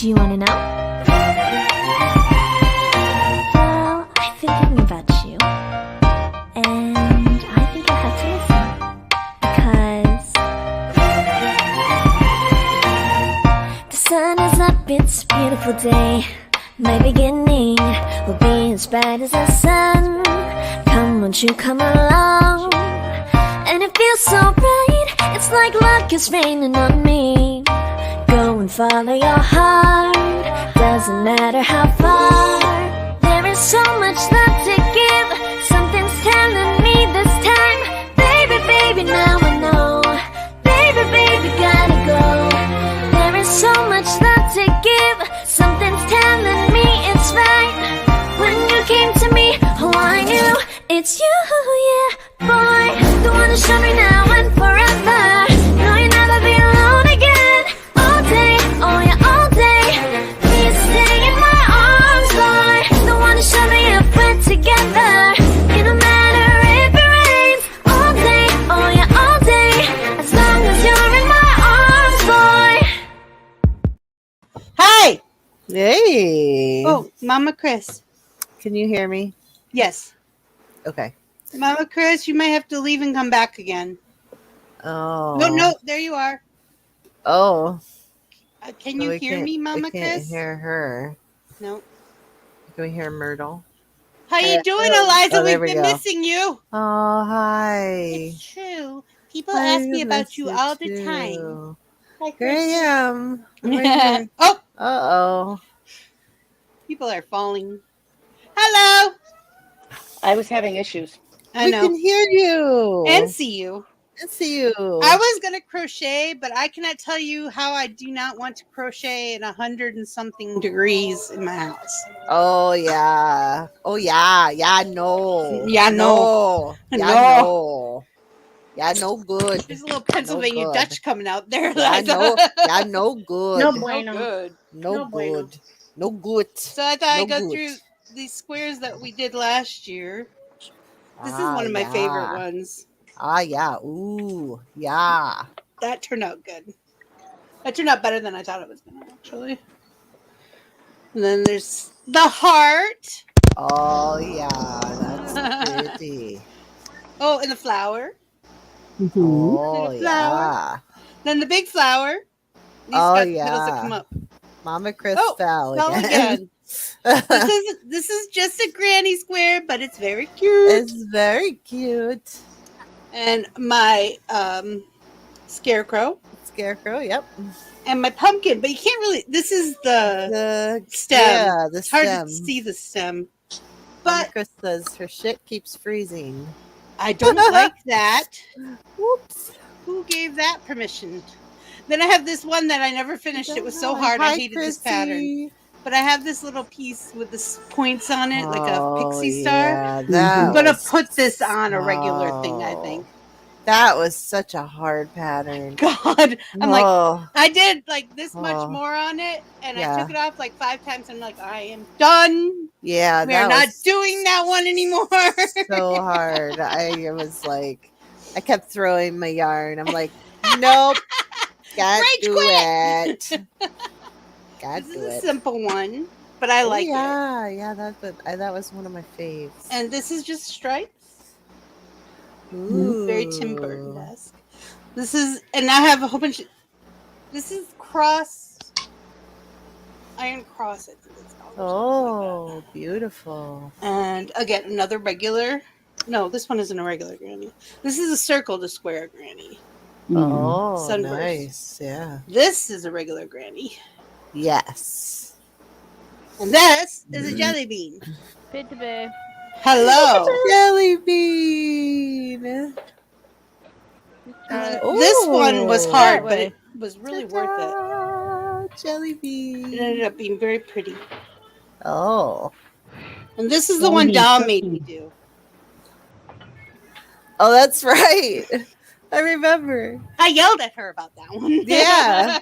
Do you want to know? Well, I've been thinking about you, and I think I have to listen, because the sun is up, it's a beautiful day. My beginning will be as bright as the sun. Come, won't you come along? And it feels so bright, it's like luck is raining on me. Go and follow your heart, doesn't matter how far. There is so much love to give, something's telling me this time. Baby, baby, now I know. Baby, baby, gotta go. There is so much love to give, something's telling me it's right. When you came to me, oh I knew it's you, yeah, boy. The one to show me now and forever. No, you'll never be alone again. All day, oh yeah, all day. Please stay in my arms, boy. The one to show me if we're together. It don't matter if it rains. All day, oh yeah, all day. As long as you're in my arms, boy. Hi! Hey. Oh, Mama Chris. Can you hear me? Yes. Okay. Mama Chris, you might have to leave and come back again. Oh. No, there you are. Oh. Can you hear me, Mama I can't Chris? hear her. No. Can we hear Myrtle? How you doing, Eliza? Oh, there We've we been go. missing you. Oh, hi. It's true. People ask me about you all the time. Hi, Here I Chris. am. I'm right here. Oh, Uh-oh. people are falling. Hello. I was having issues. I We know. can hear you. And see you. And see you. I was going to crochet, but I cannot tell you how I do not want to crochet in 100 and something degrees in my house. Oh, yeah. Oh, yeah. Yeah, no. Yeah, no. Yeah, No. no. Yeah, no good. There's a little Pennsylvania good. Dutch coming out there. Yeah, Liza. no. Yeah, no good. No No bueno. good. No No bueno. good. No good. So I thought I'd No go good. through these squares that we did last year. This is one of my favorite ones. Ah, yeah. Ooh, yeah. That turned out good. That turned out better than I thought it was going to, actually. And then there's the heart. Oh, yeah. That's pretty. Oh, and the flower. Oh, Little flower. yeah. Then the big flower. These Oh, got petals that yeah. come up. Mama Chris Oh, fell fell again. again. This is just a granny square, but it's very cute. It's very cute. And my scarecrow. Scarecrow, yep. And my pumpkin, but you can't really. This is the The stem. Yeah, the It's hard stem. to see the stem. Mama But Chris says her shit keeps freezing. I don't like that. Whoops. Who gave that permission? Then I have this one that I never finished. It was so hard. I hated this pattern. But I have this little piece with the points on it, like a pixie star. Yeah, that I'm gonna was- put this on a regular thing, I think. That was such a hard pattern. God, I'm like, Oh, I did like this much Oh. more on it, and Yeah. I took it off like 5 times. I'm like, I am done. yeah, We are that not was doing that one anymore. so hard. I was like, I kept throwing my yarn. I'm like, nope, can't Rage do quit. it. Can't This do is a it. simple one, but I like it. Yeah, that was one of my faves. And this is just stripes. Ooh. Very Tim Burton-esque. This is, and I have a whole bunch of, this is iron cross, I think it's called. Oh, beautiful. And again, another regular, no, this one isn't a regular granny. This is a circle to square granny. Oh, Sunburst. nice. Yeah. This is a regular granny. Yes. And this is a jelly bean. Peekaboo. Hello. Jelly bean. This one was Ooh. hard, but it was really worth it. Ta-da, jelly It bean. ended up being very pretty. Oh. And this is the one Dom made me do. Oh, that's right. I remember. I yelled at her about that one. Yeah.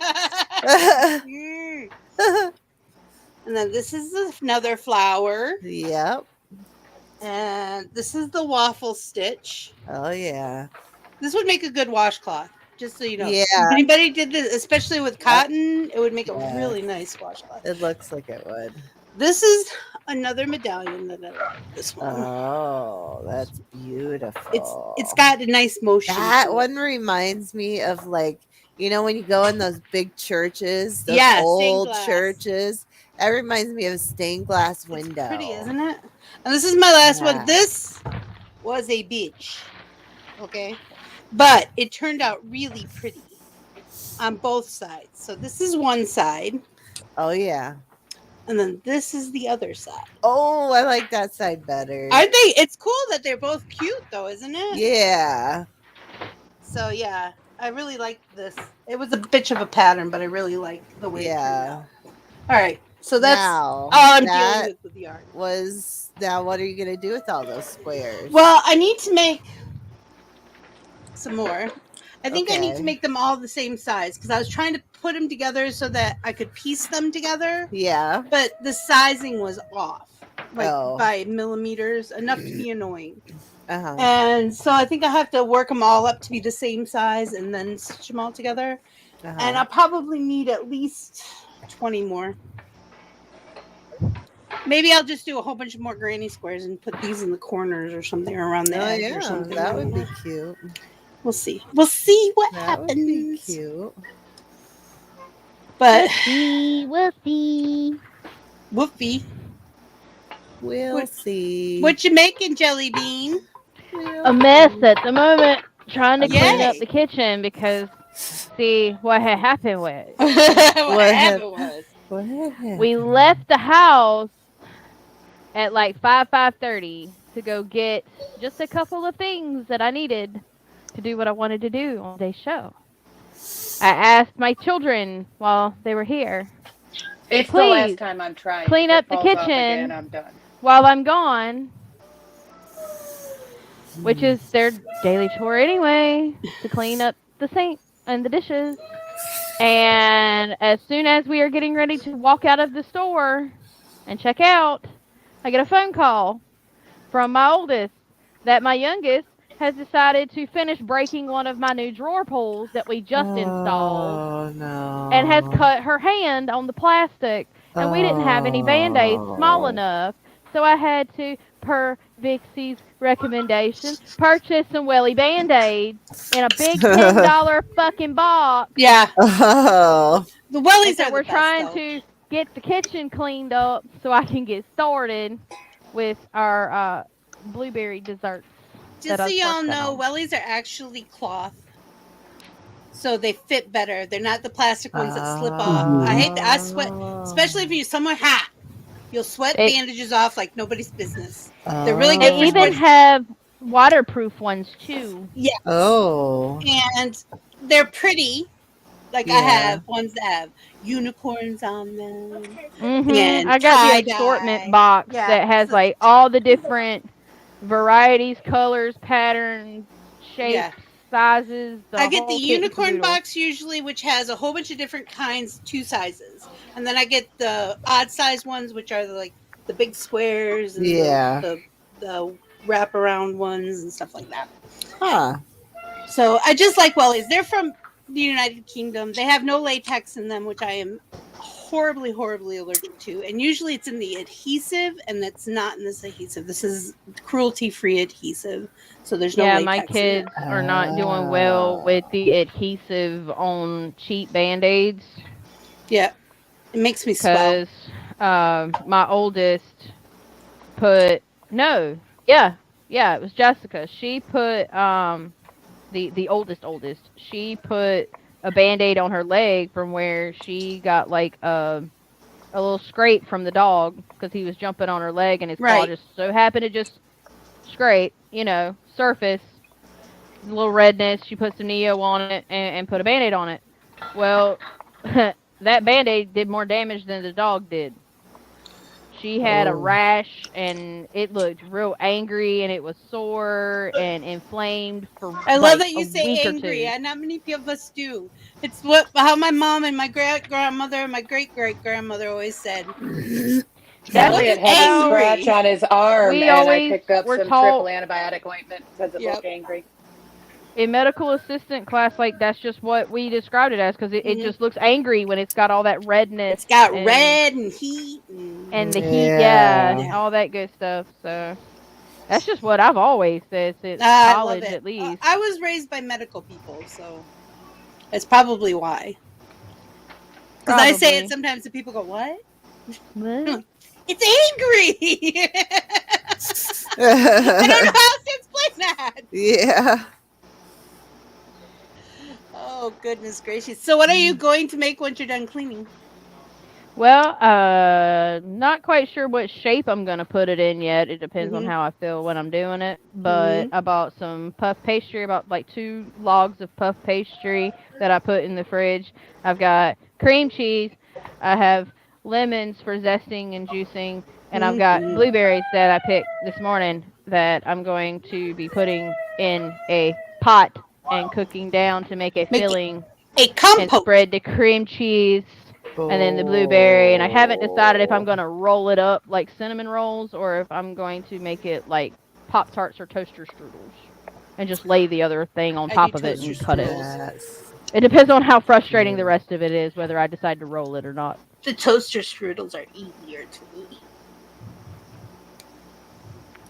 Mm. And then this is another flower. Yep. And this is the waffle stitch. Oh, yeah. This would make a good washcloth. Just so you know. Yeah. If anybody did this, especially with cotton, it would make a really nice washcloth. It looks like it would. This is another medallion that I like. This one. Oh, that's beautiful. It's got a nice motion. That one reminds me of like, you know, when you go in those big churches, those stained old glass. churches. That reminds me of a stained glass window. It's pretty, isn't it? And this is my last one. This was a beach. Okay. But it turned out really pretty on both sides. So this is one side. Oh, yeah. And then this is the other side. Oh, I like that side better. Aren't they? It's cool that they're both cute, though, isn't it? Yeah. So, yeah. I really like this. It was a bitch of a pattern, but I really like the way it turned out. All right. So that's all I'm dealing with the art. Now, what are you going to do with all those squares? Well, I need to make some more. I think I need to make them all the same size because I was trying to put them together so that I could piece them together. Yeah. But the sizing was off, like by millimeters, enough to be annoying. Uh-huh. And so I think I have to work them all up to be the same size and then stitch them all together. Uh-huh. And I'll probably need at least 20 more. Maybe I'll just do a whole bunch of more granny squares and put these in the corners or something around the edge or something. That would be cute. We'll see. We'll see what happens. Would be cute. But Woofy. We'll see. What you making, Jelly Bean? A mess at the moment. Trying to clean up the kitchen because, see, what had happened was. what happened was. We left the house at like 5:30 to go get just a couple of things that I needed to do what I wanted to do on today's show. I asked my children while they were here, it's the last time I'm trying. Clean up the kitchen again, I'm done. while I'm gone, which is their daily chore anyway, to clean up the sink and the dishes. And as soon as we are getting ready to walk out of the store and check out, I get a phone call from my oldest that my youngest has decided to finish breaking one of my new drawer pulls that we just installed. No. And has cut her hand on the plastic. And we didn't have any Band-Aids small enough. So I had to, per Vixie's recommendation, purchase some Welly Band-Aids in a big $10 fucking box. Yeah. Oh. The wellies that are we're the best, trying though. to get the kitchen cleaned up so I can get started with our blueberry desserts. Just so y'all know, wellies are actually cloth. So they fit better. They're not the plastic ones that slip off. I hate that. I sweat, especially if you're somewhere hot. You'll sweat bandages off like nobody's business. They're really good. They even have waterproof ones too. Yeah. Oh. And they're pretty. Like I have ones that have unicorns on them. Mm-hmm. And I got the assortment box that has like all the different varieties, colors, patterns, shapes, sizes. I get the unicorn box usually, which has a whole bunch of different kinds, 2 sizes. And then I get the odd size ones, which are the big squares and the wraparound ones and stuff like that. Huh. So I just like wellies. They're from the United Kingdom. They have no latex in them, which I am horribly, horribly allergic to. And usually it's in the adhesive, and that's not in this adhesive. This is cruelty-free adhesive. So there's no latex. My kids are not doing well with the adhesive on cheap Band-Aids. Yeah. It makes me swell. Because my oldest put... No. Yeah, it was Jessica. She put... The oldest. She put a Band-Aid on her leg from where she got like a little scrape from the dog because he was jumping on her leg and his claw just so happened to just scrape, surface, a little redness. She put some Neo on it and put a Band-Aid on it. Well, that Band-Aid did more damage than the dog did. She had a rash, and it looked real angry, and it was sore and inflamed for I love that you say angry. Not many of us do. It's how my mom and my great-grandmother and my great-great-grandmother always said. Elliot had a scratch on his arm, and I picked up some told, triple antibiotic ointment because it looked angry. in medical assistant class, like that's just what we described it as, because it Mhm. just looks angry when it's got all that redness. It's got and, red and heat. and the heat, Yeah. all that good stuff. So that's just what I've always said since I love college, it. at least. I was raised by medical people, so that's probably why. Because I say it Probably. sometimes and people go, "What? What? It's angry." I don't know how else to explain that. Yeah. Oh goodness gracious! So, what are you going to make once you're done cleaning? Well, not quite sure what shape I'm gonna put it in yet. It depends on Mhm. how I feel when I'm doing it. But I bought some puff pastry, about like 2 logs of puff pastry that I put in the fridge. I've got cream cheese. I have lemons for zesting and juicing, and I've got Mhm. blueberries that I picked this morning that I'm going to be putting in a pot and cooking down to make a Make it filling a and compote. spread the cream cheese and then the blueberry. And I haven't decided if I'm going to roll it up like cinnamon rolls or if I'm going to make it like Pop Tarts or toaster strudels and just lay the other thing on I top do of it and toaster cut it. strudels. Yes. It depends on how frustrating the rest of it is, whether I decide to roll it or not. The toaster strudels are easier to eat.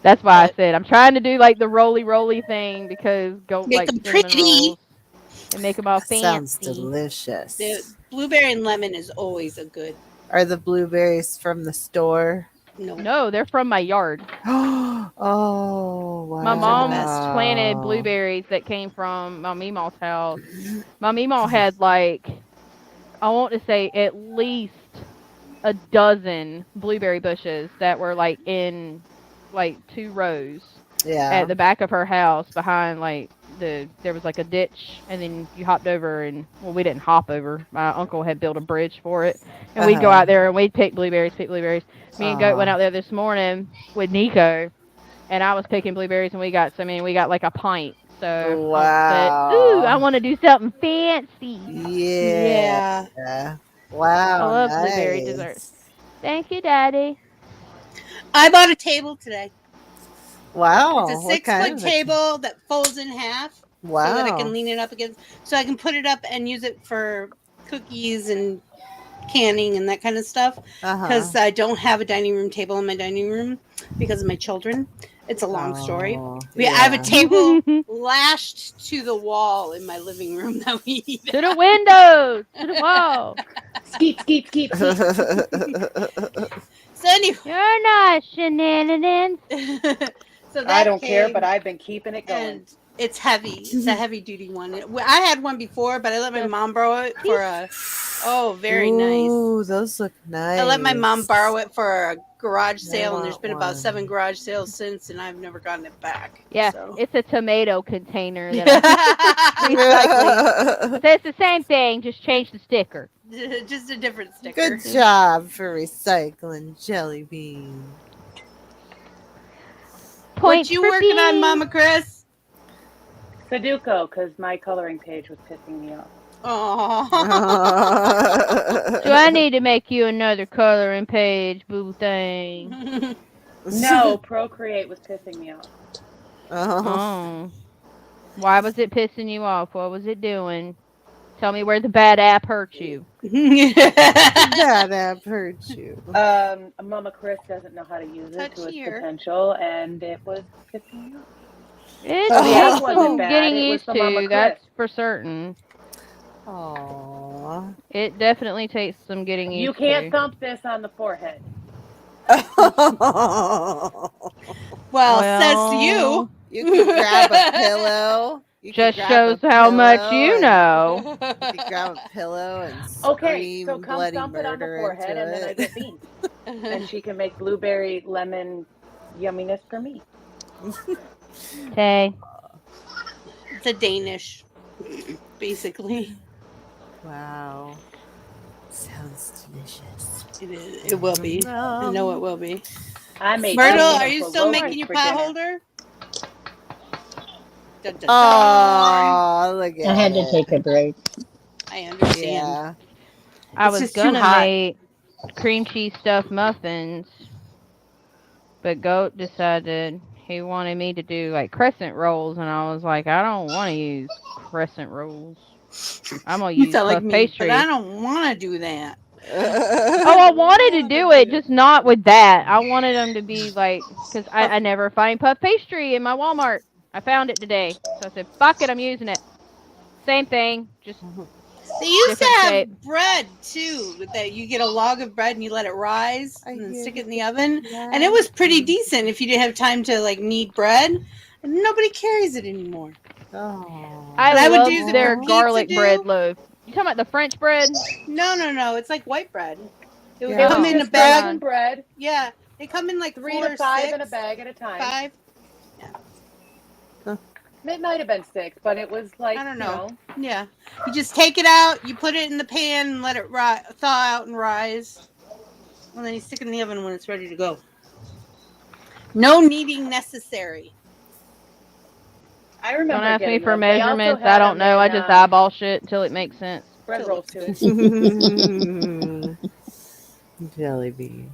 That's why I said I'm trying to do like the roly thing because go Make like them cinnamon pretty. rolls and make them all That sounds fancy. delicious. The blueberry and lemon is always a good. Are the blueberries from the store? No, they're from my yard. Oh, wow. My Those are the mom best. planted blueberries that came from my Meemaw's house. My Meemaw had like, I want to say at least a dozen blueberry bushes that were like in like 2 rows Yeah. at the back of her house behind like there was like a ditch and then you hopped over and, well, we didn't hop over. My uncle had built a bridge for it and we'd go out there and we'd pick blueberries. Me and Goat went out there this morning with Nico and I was picking blueberries and we got like a pint. So Wow. I said, ooh, I want to do something fancy. Yeah. Wow. I love nice. blueberry desserts. Thank you, Daddy. I bought a table today. Wow. It's a what kind 6-foot of table that folds in half so that I can lean it up against. So I can put it up and use it for cookies and canning and that kind of stuff. Because I don't have a dining room table in my dining room because of my children. It's a long story. I have a table lashed to the wall in my living room that we eat To the window, to the wall. Skeet, skeet, skeet, skeet. So anyway, You're not shenanigans. so that I don't care, came, but I've been keeping it going. and it's heavy. It's a heavy duty one. I had one before, but I let my mom borrow it for a. Oh, very nice. Ooh, those look nice. I let my mom borrow it for a garage sale, and want there's been about one. 7 garage sales since, and I've never gotten it back. Yeah, So. it's a tomato container that I'm recycling. So it's the same thing, just change the sticker. Just a different sticker. Good job for recycling jelly bean. What you working on, Mama Chris? Sudoku, because my coloring page was pissing me off. Oh. Do I need to make you another coloring page, boo thing? No, Procreate was pissing me off. Oh. Why was it pissing you off? What was it doing? Tell me where the bad app hurt you. That app hurt you. Mama Chris doesn't know how to use it to its here. potential, and it was pissing me off. It The app takes wasn't some bad, getting it was used the Mama to, Chris. that's for certain. Aww. It definitely takes some getting used to. You can't thump this on the forehead. Well, says you. You can grab a pillow. You can Just grab shows a how much pillow you and- know. You can grab a pillow and Okay, scream so come bloody thump it on the murder forehead, into and then I it. get beans. And she can make blueberry lemon yumminess for me. Okay. It's a Danish, basically. Wow. Sounds delicious. It is. It will be. I know it will be. I made Myrtle, something are you for still Logan making your for pot dinner. holder? Dun, dun, dun. Oh, look at I had to it. take a break. I understand. Yeah. I It's was just too gonna hot. make cream cheese stuffed muffins, but Goat decided he wanted me to do like crescent rolls, and I was like, I don't want to use crescent rolls. I'm gonna You use sound like puff me, pastry. but I don't want to do that. Oh, I wanted to do it, just not with that. I wanted them to be like, because I never find puff pastry in my Walmart. I found it today, so I said, fuck it, I'm using it. Same thing, just They used to different have shape. bread too. That you get a log of bread and you let it rise I and then hear stick it in the oven, Yeah. and it was pretty decent if you didn't have time to like knead bread. And nobody carries it anymore. Oh. I But I would love use it their for pizza garlic dough. bread loaf. You talking about the French bread? No. It's like white bread. It would Yeah. come It in was a just bag. frozen bread, Yeah, they come in like 3 4 to or 5 6. in a bag at a time. 5. It might have been 6, but it was like, I don't you know. know. Yeah, you just take it out, you put it in the pan, and let it thaw out and rise, and then you stick it in the oven when it's ready to go. No kneading necessary. I remember Don't ask me getting for them. They also measurements. had I don't them know. I in, just eyeball shit until it makes sense. bread rolls too. Jelly bean.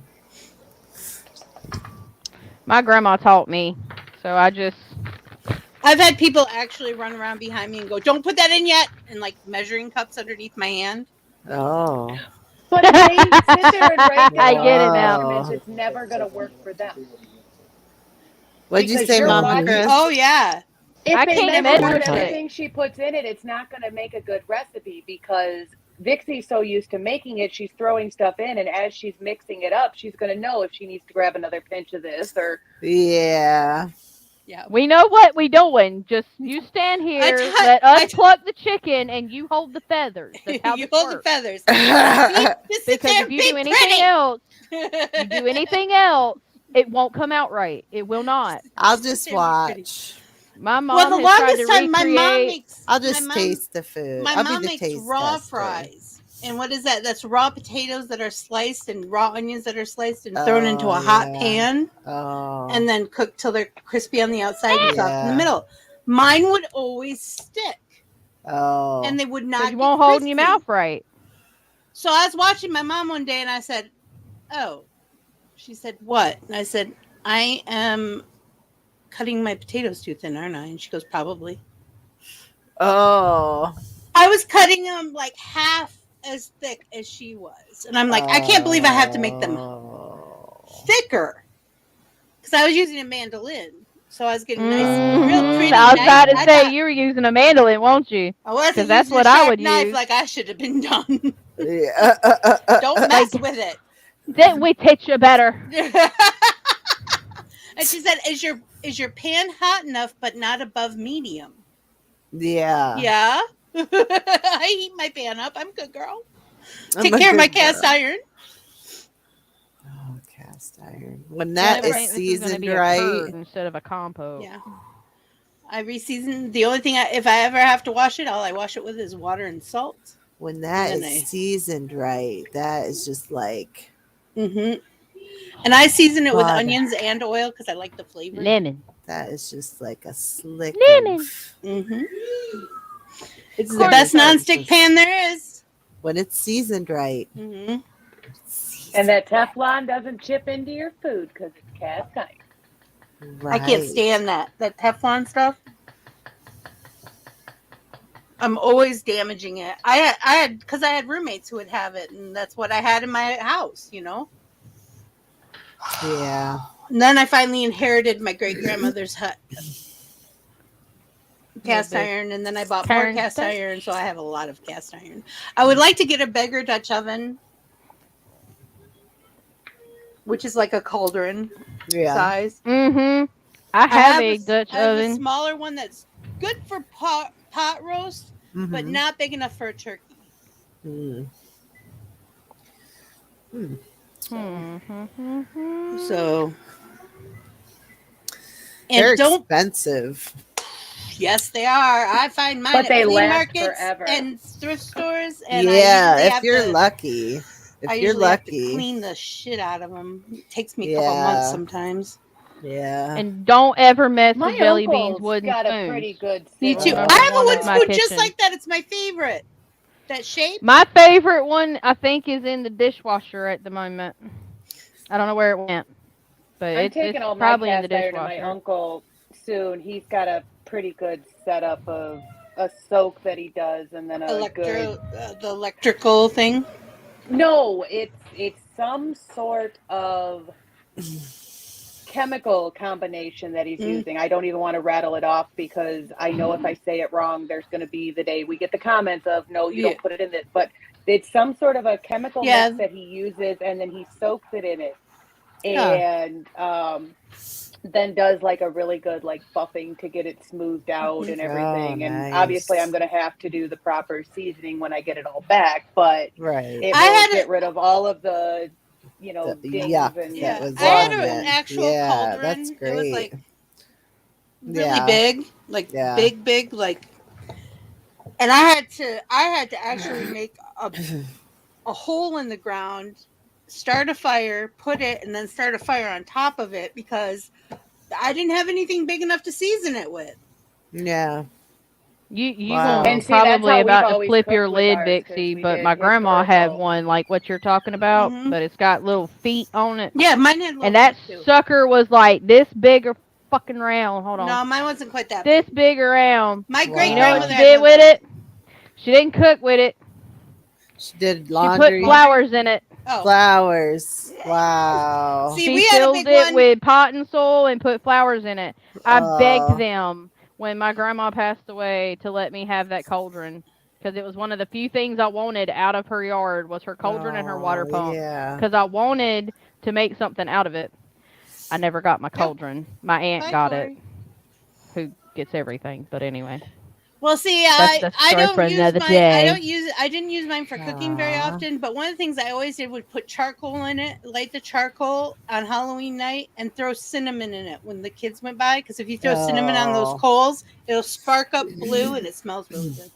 My grandma taught me, so I've had people actually run around behind me and go, "Don't put that in yet," and like measuring cups underneath my hand. Oh. But if they sit there and write I down get it the now. measurements, it's never going to work for them. What'd you Because say, you're Mama watching- Chris? Oh yeah, If I they can't measure measure out shit. everything she puts in it, it's not going to make a good recipe because Vixie's so used to making it, she's throwing stuff in, and as she's mixing it up, she's going to know if she needs to grab another pinch of this or. Yeah. yeah. We know what we doing. Just you stand here, let us pluck the chicken, and you hold the feathers. That's how You this hold the works. feathers. Just sit Because there if and you be do anything pretty. else, it won't come out right. It will not. I'll Sit just there and be pretty. watch. My mom Well, the has tried to longest time, my mom recreate. makes. I'll just my mom, taste the food. My I'll mom be the makes taste raw tester. fries. And what is that? That's raw potatoes that are sliced and raw onions that are sliced and thrown into a hot yeah. pan Oh. and then cooked till they're crispy on the outside and soft in the Yeah. middle. Mine would always stick Oh. and they would Because not you get won't hold in your crispy. mouth right. So I was watching my mom one day and I said, "Oh." She said, "What?" And I said, "I am cutting my potatoes too thin, aren't I?" And she goes, "Probably." Oh. I was cutting them like half as thick as she was. And I'm like, I can't believe I have to make them thicker. Because I was using a mandolin. So I was getting nice, real pretty. I was about to nice. say you were using a mandolin, won't you? I wasn't Because that's using what a I sharp would knife use. like I should have been done. Yeah. Don't mess with it. Didn't we teach you better? And she said, is your pan hot enough but not above medium? Yeah. Yeah. I heat my pan up. I'm a good girl. Take I'm a care of my good cast girl. iron. Oh, cast iron. When that I is think this is gonna seasoned be a right. curd instead of a compote. Yeah. I reseason. The only thing, if I ever have to wash it, all I wash it with is water and salt. When that And is then seasoned right, that is just like Mm-hmm. And I season it with butter. onions and oil because I like the flavor. Lemon. That is just like a slick. Lemon. Mm-hmm. It's the Corn best starch. nonstick pan there is. When it's seasoned right. Mm-hmm. And that Teflon doesn't chip into your food because it's cast iron. Right. I can't stand that Teflon stuff. I'm always damaging it. I had because I had roommates who would have it, and that's what I had in my house, you know. Yeah. And then I finally inherited my great grandmother's hut cast iron, and then I bought more Turn cast stuff. iron, so I have a lot of cast iron. I would like to get a bigger Dutch oven, which is like a cauldron Yeah. size. Mm-hmm. I have a Dutch I have a oven. smaller one that's good for pot roast, but Mhm. not big enough for a turkey. Mm. Mm-hmm. So, They're and don't. expensive. Yes, they are. I find mine But at they flea last markets forever. and thrift stores. And Yeah, I if you're lucky. If I you're usually have to lucky. clean the shit out of them. It takes me a couple months sometimes. Yeah. And don't ever mess My with jelly beans uncle's wooden got spoons. a pretty good. Me Oh. too. silver I have a one wooden of my spoon just kitchen. like that. It's my favorite. That shape. My favorite one, I think, is in the dishwasher at the moment. I don't know where it went. but I'm it's taking all my probably in the cast iron to my dishwasher. uncle soon. He's got a pretty good setup of a soak that he does, and then a good. The electrical thing. No, it's some sort of chemical combination that he's using. I don't even want to rattle it off because I know if I say it wrong, there's going to be the day we get the comments of no, you don't put it in this. But it's some sort of a chemical mix that he uses, and then he soaks it in it, and then does like a really good like buffing to get it smoothed out and everything. And obviously, I'm going to have to do the proper seasoning when I get it all back, but it will get rid of all of the dings and I had an actual cauldron. That's great. It was like really big, like big, like. And I had to actually make a hole in the ground, start a fire, put it, and then start a fire on top of it because I didn't have anything big enough to season it with. Yeah. You gonna probably about to flip your lid, Vixie, but my grandma had one like what you're talking about, but it's got little feet on it. Yeah, mine had little and that feet too. Sucker was like this big or fucking round. Hold on. No, mine wasn't quite that this big. Big around. My great You know grandmother what she did with it? She didn't cook with it. She did laundry. She put flowers in it. Oh. Flowers. Wow. See, she filled it with pot and soil and put flowers in it. I begged them when my grandma passed away to let me have that cauldron because it was one of the few things I wanted out of her yard was her cauldron and her water pump. Because I wanted to make something out of it. I never got my cauldron. My aunt got it, who gets everything. But anyway. Well, see, I didn't use mine for cooking very often, but one of the things I always did was put charcoal in it, light the charcoal on Halloween night, and throw cinnamon in it when the kids went by. Because if you throw cinnamon on those coals, it'll spark up blue and it smells really good.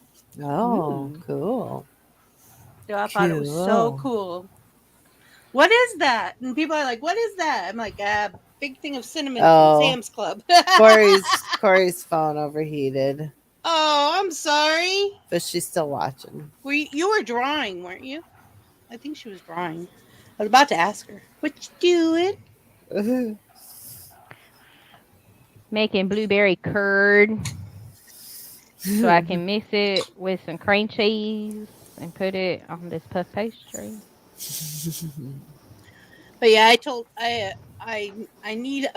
Oh, cool. So I thought it was so cool. What is that? And people are like, "What is that?" I'm like, "A big thing of cinnamon from Sam's Club." Corey's phone overheated. Oh, I'm sorry. But she's still watching. You were drawing, weren't you? I think she was drawing. I was about to ask her. What you doing? Making blueberry curd. So I can mix it with some cream cheese and put it on this puff pastry. But yeah, I need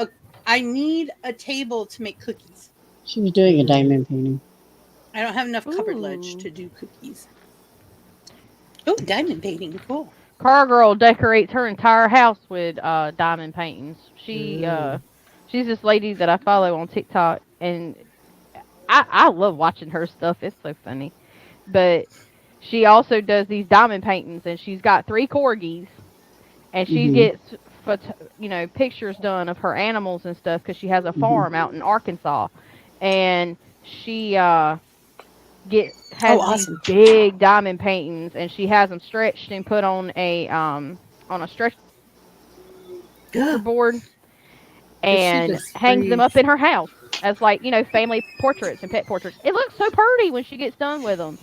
a table to make cookies. She was doing a diamond painting. I don't have enough cupboard ledge to do cookies. Oh, diamond painting, cool. Car Girl decorates her entire house with diamond paintings. She's this lady that I follow on TikTok, and I love watching her stuff. It's so funny. But she also does these diamond paintings, and she's got 3 corgis, and she gets pictures done of her animals and stuff because she has a farm out in Arkansas, and she has these big diamond paintings, and she has them stretched and put on a stretch board and hangs them up in her house as family portraits and pet portraits. It looks so pretty when she gets done with them.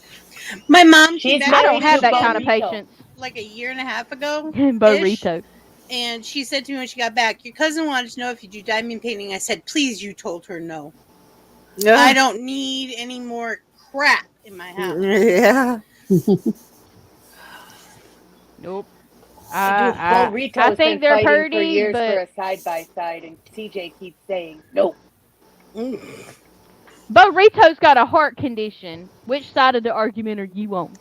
My mom, I don't have that kind of patience. Like a year and a half ago, burrito. And she said to me when she got back, "Your cousin wanted to know if you do diamond painting." I said, "Please." You told her no. I don't need any more crap in my house. Yeah. Nope. I think they're pretty, for years but for a side by side, and CJ keeps saying no. Burrito's got a heart condition. Which side of the argument are you on?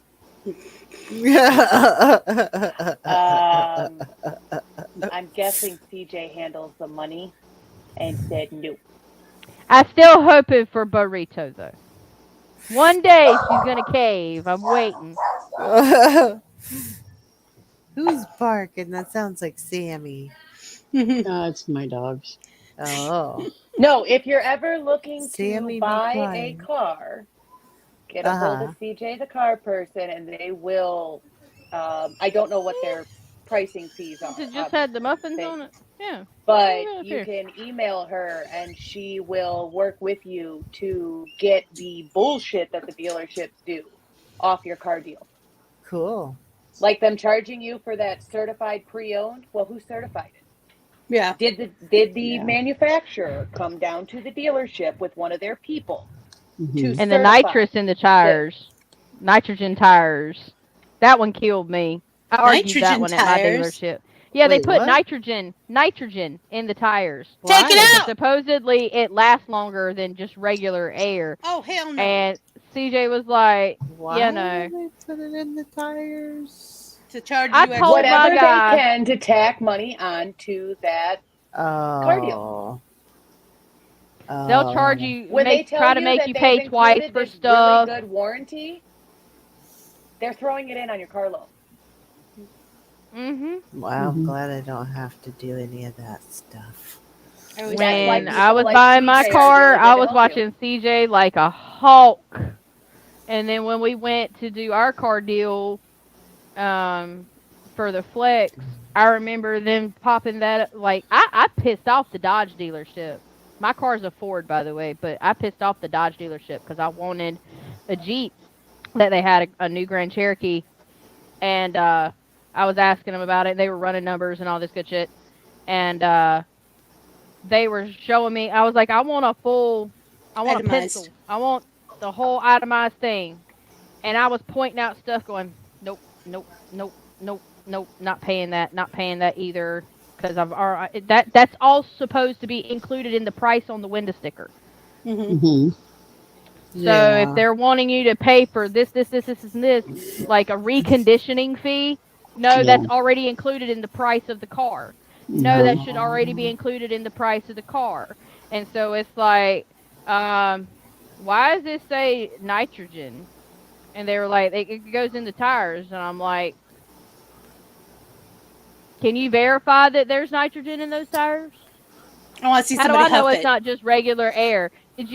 I'm guessing CJ handles the money and said no. I still hoping for Burrito though. One day she's gonna cave. I'm waiting. Who's barking? That sounds like Sammy. It's my dogs. Oh. No, if you're ever looking to buy a car, get a hold of CJ, the car person, and they will. I don't know what their pricing fees are. It just had the muffins on it. Yeah. But you can email her, and she will work with you to get the bullshit that the dealerships do off your car deal. Cool. Like them charging you for that certified pre-owned. Well, who certified it? Yeah. Did the manufacturer come down to the dealership with one of their people to And the certify nitrous in the tires, nitrogen tires, that one killed me. I argued that Nitrogen one at my tires? dealership. Yeah, they Wait, put what? nitrogen in the tires. Take it Why? out! Supposedly it lasts longer than just regular air. Oh, hell no. And CJ was like, Why yeah, no. did they put it in the tires? To charge I you told extra. whatever my guy- they can to tack money onto that. Car deal. They'll charge you, When they try to tell you make that you they've pay twice included for this stuff. really good warranty, they're throwing it in on your car loan. Wow, I'm glad I don't have to do any of that stuff. When I people was like buying my CJ are car, really I good to was help watching CJ like a hawk. And then when we went to do our car deal for the Flex, I remember them popping that. Like, I pissed off the Dodge dealership. My car's a Ford, by the way, but I pissed off the Dodge dealership because I wanted a Jeep that they had, a new Grand Cherokee. And I was asking them about it. They were running numbers and all this good shit. And they were showing me. I was like, I want a Itemized. pencil. I want the whole itemized thing. And I was pointing out stuff going, nope, nope, nope, nope, nope, not paying that either. Because that's all supposed to be included in the price on the window sticker. Mm-hmm. So if they're wanting you to pay for this, and this, like a reconditioning fee, no, that's already included in the price of the car. No, that should already be included in the price of the car. And so it's like, why does this say nitrogen? And they were like, it goes in the tires. And I'm like, can you verify that there's nitrogen in those tires? I want to see How do somebody I know huff it's it. not just regular air? Did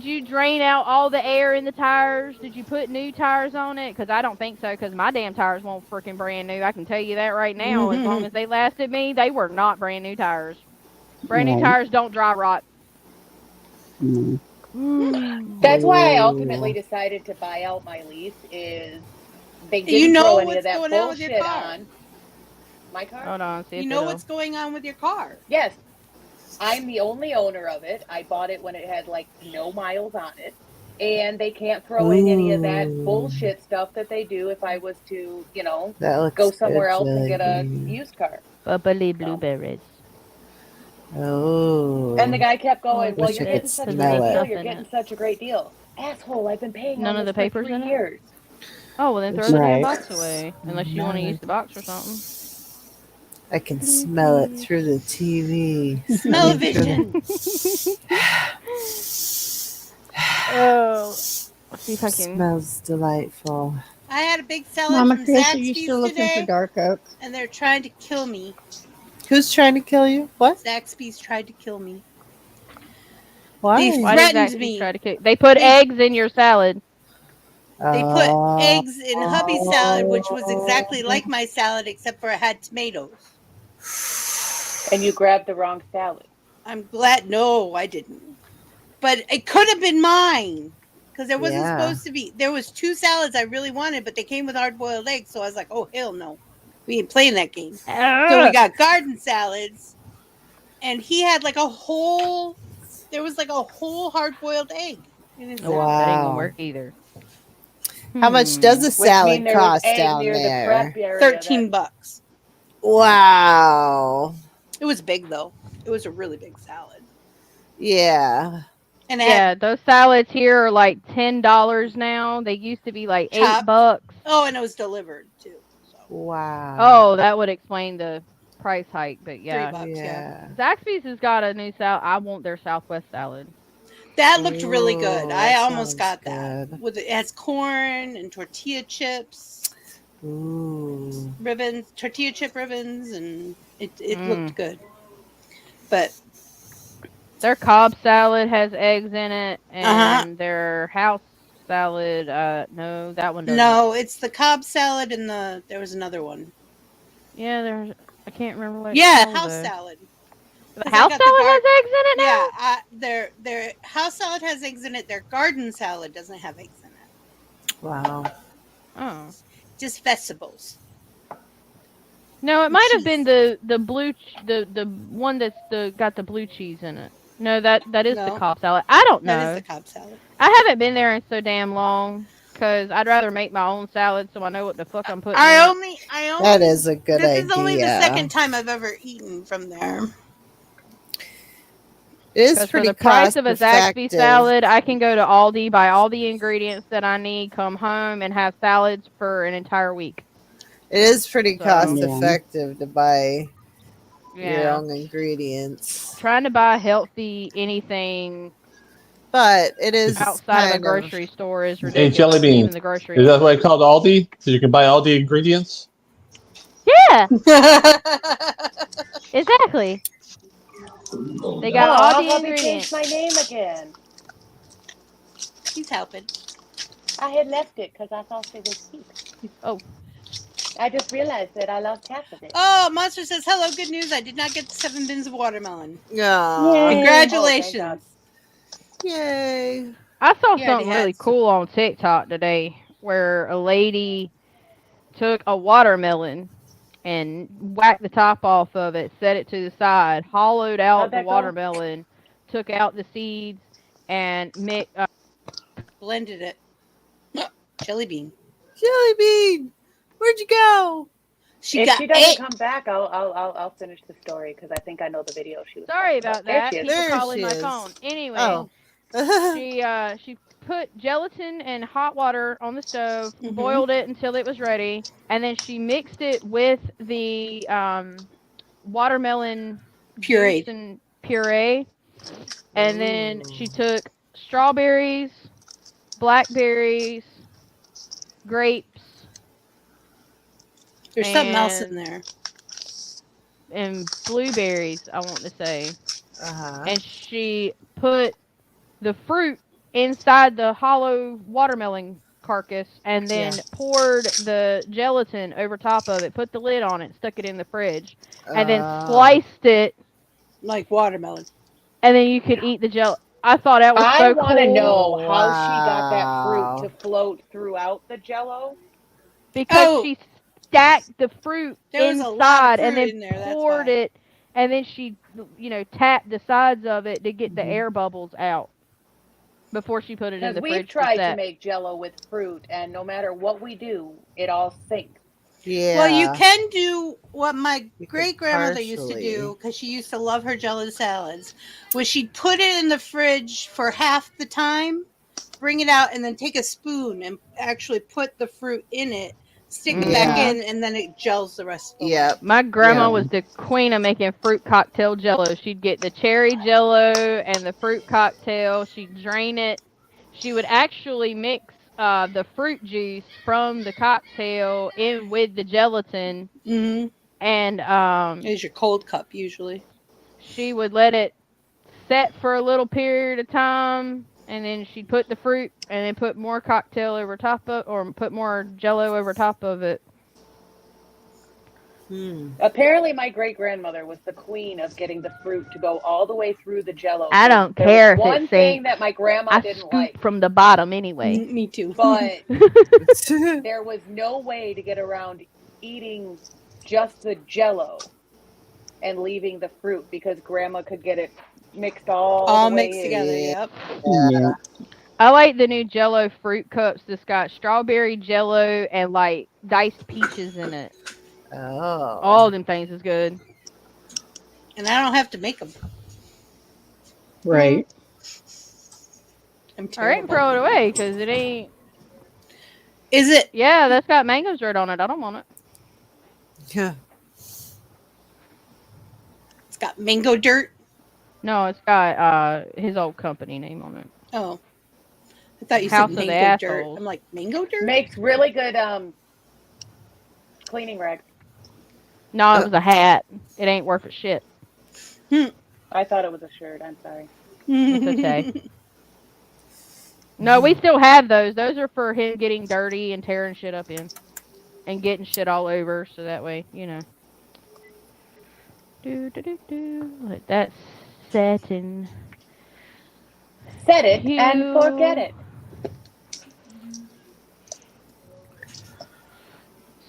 you drain out all the air in the tires? Did you put new tires on it? Because I don't think so, because my damn tires weren't freaking brand new. I can tell you that right now. As long as they lasted me, they were not brand new tires. Brand new tires don't dry rot. That's why I ultimately decided to buy out my lease. Is they didn't throw any of that bullshit on my car. Hold on, see if You know it'll... what's going on with your car. Yes, I'm the only owner of it. I bought it when it had like no miles on it. And they can't throw in any of that bullshit stuff that they do if I was to, go somewhere else and get a used car. Bubbly blueberries. Oh. And the guy kept going, well, Wish you're I getting could such a smell great it. deal. You're getting such a great deal. Asshole, I've been paying None on of this the papers for in 3 it? years. Oh, well then throw the damn box away. Unless you want to use the box or something. I can smell it through the TV. Smell-o-vision. Oh, let's see if I can. Smells delightful. I had a big salad Mama from Chris, are you Zaxby's still looking today, for dark oak? and they're trying to kill me. Who's trying to kill you? What? Zaxby's tried to kill me. Why? They Why did threatened Zaxby's me. try to kick? They put eggs in your salad. They put eggs in hubby's salad, which was exactly like my salad, except for it had tomatoes. And you grabbed the wrong salad. I'm glad. No, I didn't. But it could have been mine. Because there wasn't supposed to be. There was 2 salads I really wanted, but they came with hard-boiled eggs. So I was like, oh, hell no. We ain't playing that game. So we got garden salads. And he had like a whole... There was like a whole hard-boiled egg in his salad. That ain't gonna work either. How much does a salad cost down there? $13. Wow. It was big, though. It was a really big salad. Yeah. And those salads here are like $10 now. They used to be like $8. Oh, and it was delivered too. So. Wow. Oh, that would explain the price hike, but yeah. $3, yeah. Zaxby's has got a new salad. I want their Southwest salad. That looked really good. I almost got good. that. It has corn and tortilla chips. Ooh. Ribbons, tortilla chip ribbons, and it looked good. But their Cobb salad has eggs in it, and their house salad, no, that one doesn't. No, it's the Cobb salad and there was another one. Yeah, I can't remember what house salad. The house salad has eggs in it now? Yeah, their house salad has eggs in it. Their garden salad doesn't have eggs in it. Wow. Oh. Just vegetables. No, it might have been the blue the one that's got the blue cheese in it. No, that is the No. Cobb salad. I don't know. That is the Cobb salad. I haven't been there in so damn long because I'd rather make my own salad so I know what the fuck I'm putting in I it. only. That is a good idea. This is only the second time I've ever eaten from there. It is Because for pretty the price of a Zaxby cost-effective. salad, I can go to Aldi, buy all the ingredients that I need, come home, and have salads for an entire week. It is pretty So- cost effective to buy your Yeah. own ingredients, Trying to buy healthy anything but it is outside of a kind grocery store is Hey, ridiculous. Jelly Bean, Even the grocery is that store. why it's called Aldi? So you can buy all the ingredients? Yeah, exactly. They got all I'll the help you change ingredients. my name again. He's helping. I had left it because I thought it was cheap. Oh. I just realized that I lost half of it. Oh, Monster says, hello, good news. I did not get the 7 bins of watermelon. Aw, Congratulations. yay! I saw Yeah, something they really had some. cool on TikTok today where a lady took a watermelon and whacked the top off of it, set it to the side, hollowed out How'd the that go? watermelon, took out the seeds, and Blended it. Jelly bean. Jelly Bean, where'd you go? If she doesn't it. come back, I'll finish the story because I think I know the video she was. sorry talking about There that. she is. People There calling she my is. phone. Anyway, Oh, she put gelatin and hot water on the stove, Mhm. boiled it until it was ready, and then she mixed it with the watermelon Pureed. juice and puree, and then she took strawberries, blackberries, grapes, There's something else in and- there. and blueberries, I want to say. uh-huh. And she put the fruit inside the hollow watermelon carcass and then poured the gelatin over top of it, put the lid on it, stuck it in the fridge, and then sliced it, Like watermelon. and then you could eat the gel. I thought that was I so want to cool know how she got that Wow. fruit to float throughout the Jello. because Oh. she stacked the fruit There was a lot of inside and fruit then in there, that's poured why. it, and then she, tapped the sides of it to get the air bubbles out before she put it in Because the we've fridge tried to set. make Jello with fruit, and no matter what we do, it all sinks. Yeah. Well, you can do what my You could great grandmother used to partially. do because she used to love her jello salads. Was she'd put it in the fridge for half the time, bring it out, and then take a spoon and actually put the fruit in it, stick it back Yeah. in, and then it gels the rest of the way. Yep. My grandma Yeah. was the queen of making fruit cocktail jello. She'd get the cherry jello and the fruit cocktail. She'd drain it. She would actually mix the fruit juice from the cocktail in with the gelatin, Mm-hmm. and It's your cold cup usually. she would let it set for a little period of time, and then she'd put the fruit and then put more cocktail over top of, or put more jello over top of it. Apparently, my great grandmother was the queen of getting the fruit to go all the way through the Jello. I don't There care was if it one thing sinks. that my grandma I didn't scoop like, from the bottom anyway. Me too. but there was no way to get around eating just the Jello and leaving the fruit because grandma could get it mixed all the way mixed in. together. Yep. Yeah. I like the new Jello fruit cups that's got strawberry Jello and like diced peaches in it. Oh. All of them things is good. And I don't have to make them. Right. I'm All right, terrible. throw it away because it ain't. Is it? Yeah, that's got mango dirt on it. I don't want it. Yeah. It's got mango dirt. No, it's got his old company name on it. Oh. I thought you House said of the mango dirt. Assholes. I'm like, mango dirt? Makes really good cleaning rags. No, it was a hat. It ain't worth a shit. I thought it was a shirt. I'm sorry. It's okay. No, we still have those. Those are for him getting dirty and tearing shit up in. And getting shit all over, so that way, Let that set in. Set it and forget it.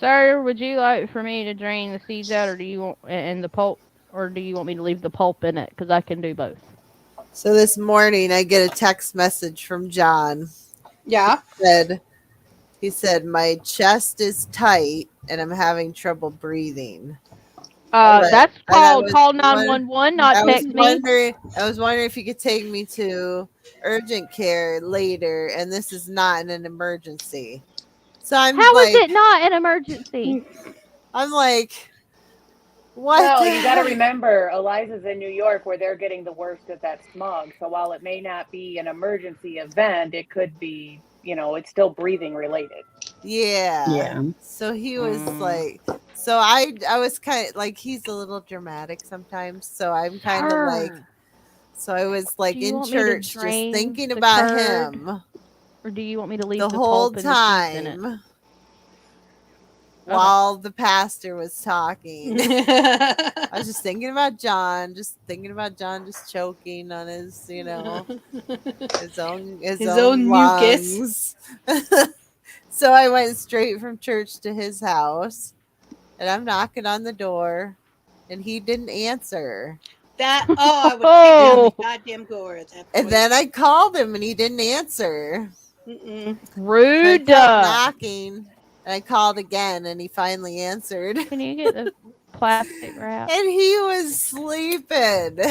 Sir, would you like for me to drain the seeds out, or do you want and the pulp, or do you want me to leave the pulp in it? Because I can do both. So this morning I get a text message from John. Yeah. He said my chest is tight and I'm having trouble breathing. That's called call 911, not text me. I was wondering if you could take me to urgent care later, and this is not an emergency. So I'm How like, is it not an emergency? I'm like, what? Well, you got to remember, Eliza's in New York where they're getting the worst of that smog. So while it may not be an emergency event, it could be, it's still breathing related. Yeah. So he was like, so I was kind of like, he's a little dramatic sometimes. So I'm kind of like, so I was like in church just thinking about him. Or do you want me to leave the whole time while the pastor was talking? I was just thinking about John, just choking on his, his own mucus. So I went straight from church to his house, and I'm knocking on the door, and he didn't answer. I would take down the goddamn door at that point. And then I called him, and he didn't answer. Rude. So I kept knocking, and I called again, and he finally answered. Can you get the plastic wrap? And he was sleeping.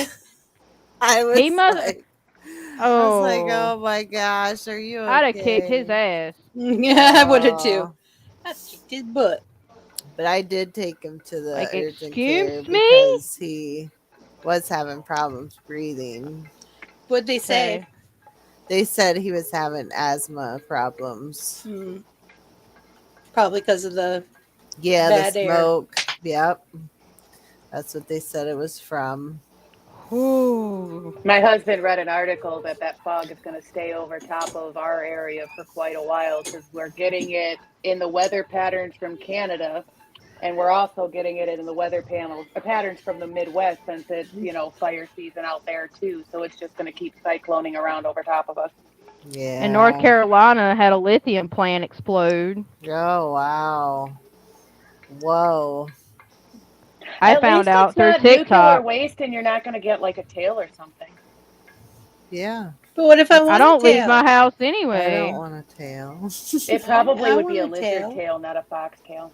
I was like, oh my gosh, are you okay? I'd have kicked his ass. Yeah, I would have too. I kicked his butt. But I did take him to the urgent care excuse me? because he was having problems breathing. What'd they say? They said he was having asthma problems. Probably because of the bad smoke. Air. Yep. That's what they said it was from. Ooh. My husband read an article that fog is going to stay over top of our area for quite a while because we're getting it in the weather patterns from Canada, and we're also getting it in the weather patterns from the Midwest since it's fire season out there too. So it's just going to keep cycloning around over top of us. Yeah. And North Carolina had a lithium plant explode. Oh wow! Whoa. I found out through TikTok. Nuclear waste, and you're not going to get like a tail or something. Yeah. But what if I want I don't leave my house anyway. I don't want a tail. It probably would be a lizard tail, not a fox tail.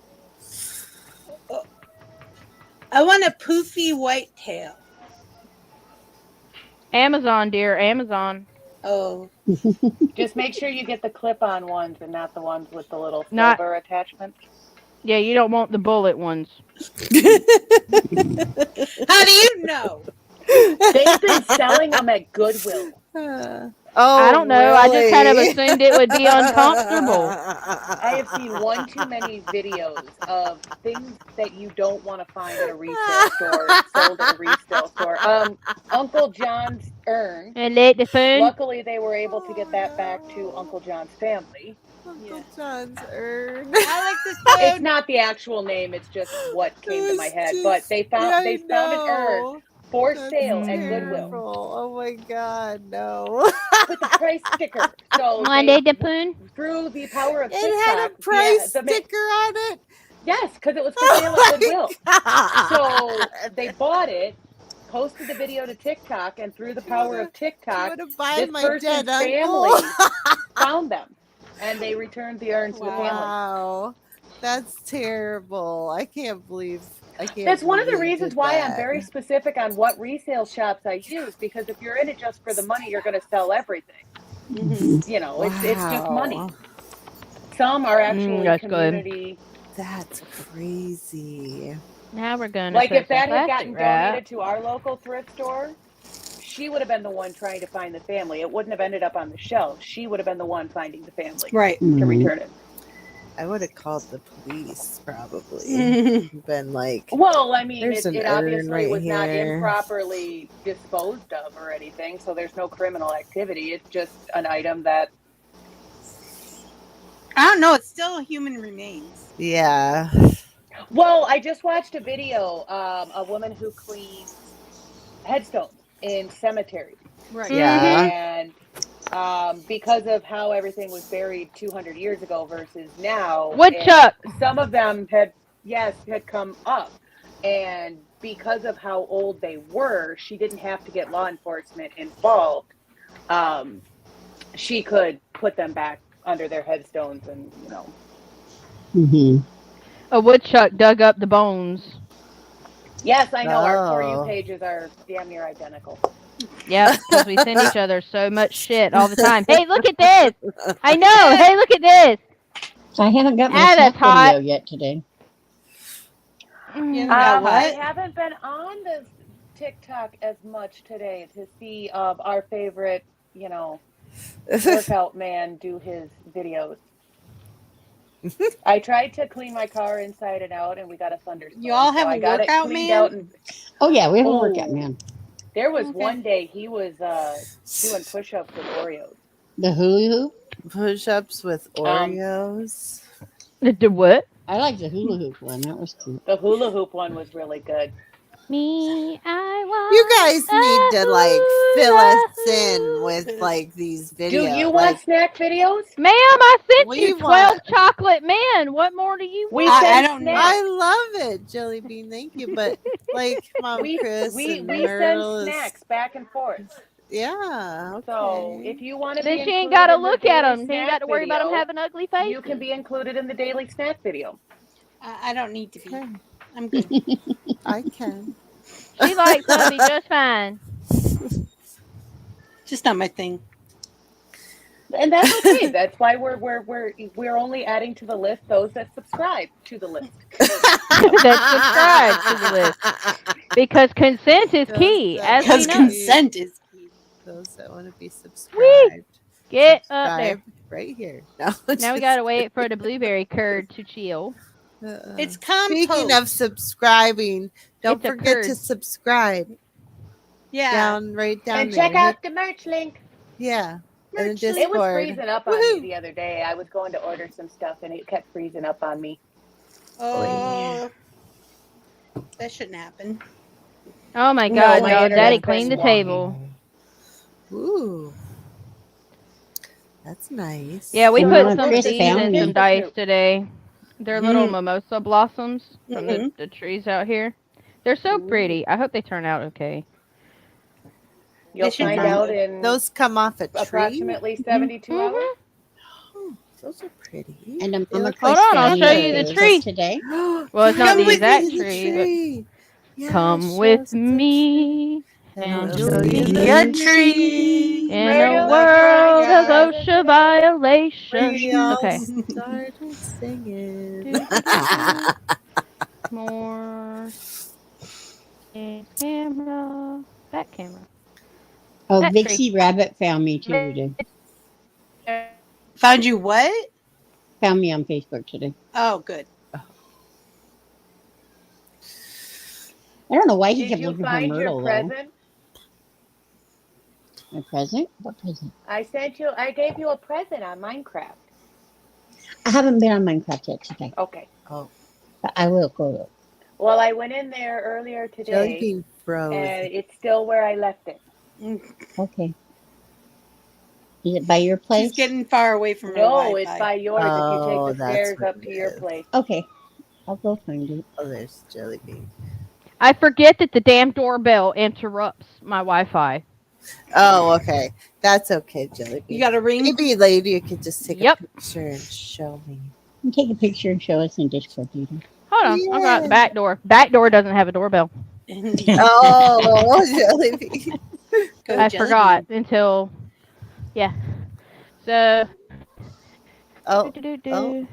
I want a poofy white tail. Amazon, dear, Amazon. Oh. Just make sure you get the clip-on ones and not the ones with the little silver attachment. Yeah, you don't want the bullet ones. How do you know? They've been selling them at Goodwill. I don't know. Really? I just kind of assumed it would be uncomfortable. I have seen one too many videos of things that you don't want to find at a resale store sold at a resale store. Uncle John's urn. Luckily, they were able to get that back to Uncle John's family. Uncle John's urn. I like this food. It's not the actual name. It's just what came to my head. But they found an urn for sale at Goodwill. Oh my God, no. With the price sticker. So through the power of TikTok. It had a price sticker on it? Yes, because it was for sale at Goodwill. So they bought it, posted the video to TikTok, and through the power of TikTok, this person's family found them. And they returned the urn to the family. Wow. That's terrible. I can't believe. That's one of the reasons why I'm very specific on what resale shops I use, because if you're in it just for the money, you're going to sell everything. Mm-hmm. It's just money. Some are actually community. That's crazy. Now we're going to if that had gotten donated to our local thrift store, she would have been the one trying to find the family. It wouldn't have ended up on the shelf. She would have been the one finding the family. Right. To return it. I would have called the police, probably. Been like, well, I mean, it obviously right was not here. Improperly disposed of or anything, so there's no criminal activity. It's just an item that... I don't know. It's still human remains. Yeah. Well, I just watched a video of a woman who cleans headstones in cemeteries. Right. Yeah. And because of how everything was buried 200 years ago versus now. Woodchuck. Some of them had come up, and because of how old they were, she didn't have to get law enforcement involved. She could put them back under their headstones, and Mm-hmm. A woodchuck dug up the bones. Yes, I know. Our For Oh. You pages are damn near identical. Yep, because we send each other so much shit all the time. Hey, look at this! I know! Hey, look at this! I haven't got my Ah, snack that's hot. video yet today. Yeah, what? I haven't been on this TikTok as much today to see our favorite, workout man do his videos. I tried to clean my car inside and out, and we got a thunderstorm. You all have so a I got workout it cleaned man? out. And Oh yeah, we have a workout man. there was Okay. one day he was doing push-ups with Oreos. The hula hoop. Push-ups with Oreos. The what? I like the hula hoop one. That was cute. The hula hoop one was really good. Me, I want. You guys need to like fill us in hula with like these videos. Do you want like, snack videos? Ma'am, I sent We you 12 want- chocolate men. What more do you We want? I send don't know. snacks. I love it, Jelly Bean. Thank you, but like Mom Chris we and send Myrtle is, snacks back and forth. yeah. Okay. So if you want to Then be she ain't included got to in the look at daily them. She ain't got snack to worry about them video, having ugly faces. you can be included in the daily snack video. I don't need to be. Okay. I'm good. I can. She likes ugly just fine. Just not my thing. And that's okay. That's why we're only adding to the list those that subscribe to the list. That subscribe to the list. Because consent is key, as we Because know. consent is key. Those that want to be subscribed. Get up there. Subscribe right here. No, Now we gotta wait for the blueberry curd to chill. It's compost. Speaking of subscribing, don't It's a forget curd. to subscribe Yeah. right down And there. check out the merch link. Yeah. And the Merch link. It was Discord. freezing up on Woohoo. me the other day. I was going to order some stuff and it kept freezing up on me. Oh. That shouldn't happen. Oh my No, god, my y'all. internet Daddy is cleaned the wonky. table. Ooh. That's nice. Yeah, we And put Mama some Chris seeds found in me. some dice today. They're little Mm. mimosa blossoms from Mhm. the trees out here. They're so pretty. I hope they turn out okay. You'll should find find out it. in Those come off a tree. approximately 72 hours. Oh, those are pretty. And They Mama look Chris Hold on, I'll found show me you the those tree. today. Well, it's not Come the with exact me to the tree, but Yeah, come show with us the me tree. and I'll we'll show see you the your tree. in Myrtle, a world of yeah. OSHA violation. We all Okay. started singing. More. Camera. Back camera. Oh, That Vixie Rabbit found me too today. Found you what? Found me on Facebook today. Oh, good. I don't know why he Did kept you looking for find your Myrtle though. present? My present? What present? I gave you a present on Minecraft. I haven't been on Minecraft yet today, Okay. but I will go. Well, I went in there earlier Jelly today, bean froze. and it's still where I left it. Okay. Is it by your place? She's getting far away from her No, Wi-Fi. it's by yours. If Oh, you take the that's stairs what up to it your is. place. Okay. I'll go find it. Oh, there's Jelly bean. I forget that the damn doorbell interrupts my Wi-Fi. Oh, okay. That's okay, Jelly bean. You got a ring? Maybe later you could just take Yep. a picture and show me. You can take a picture and show us in Discord later. Hold on, I'll go out the back door. Back door doesn't have a doorbell. Oh, Jelly bean. Go, I Jelly forgot until, yeah. So, Oh, do-do-do-do.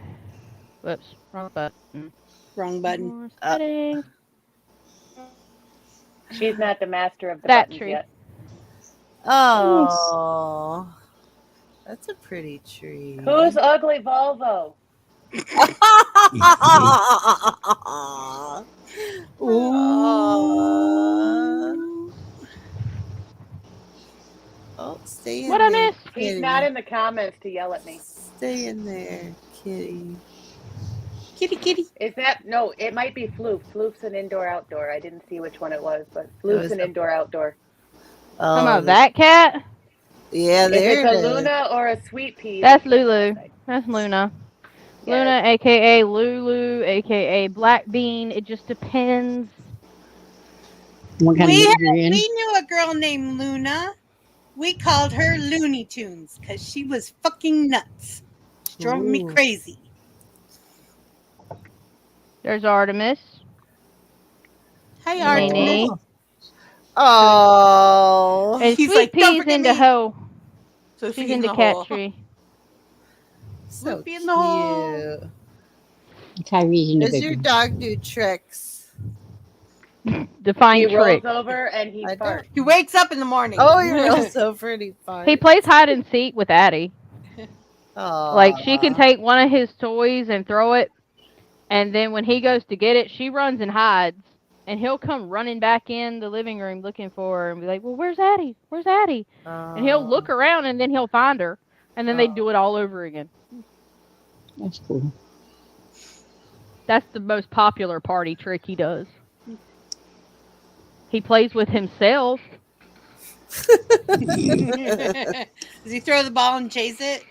Whoops, wrong button. Bean. Wrong button. More settings. She's not the master of the That buttons tree. yet. oh. That's a pretty tree. Who's ugly Volvo? Oh, stay in What I there, missed? He's kitty. not in the comments to yell at me. Stay in there, kitty. Kitty, kitty. Is that no? It might be Floof. Floof's an indoor-outdoor. I didn't see which one it was, but was Floof's an a- indoor-outdoor. Oh, Come on, that cat? Yeah, Is there it it a is. Luna or a sweet pea? That's They can't Lulu. say. That's Luna. Yes. Luna, aka Lulu, aka Black Bean. It just depends. What kind of mood you're in? We knew a girl named Luna. We called her Looney Tunes because she was fucking nuts. She drove me Ooh. crazy. There's Artemis. Hi, Nene. Artemis. Oh. And He's Sweet like, "Don't Pea's forget into me." hoe. So She's into cat tree. So Whoopie in the hole. cute. Kyrie's in the Does your bedroom. dog do tricks? Define He rolls trick. over and he I farts. He wakes up in the morning. Oh, he rolls over and he farts. He plays hide and seek with Addie. Like, she can Aw. take one of his toys and throw it, and then when he goes to get it, she runs and hides, and he'll come running back in the living room looking for her and be like, well, where's Addie? Where's Addie? And he'll look around, and then he'll find her, and then they do it all over again. That's cool. That's the most popular party trick he does. He plays with himself. Does he throw the ball and chase it?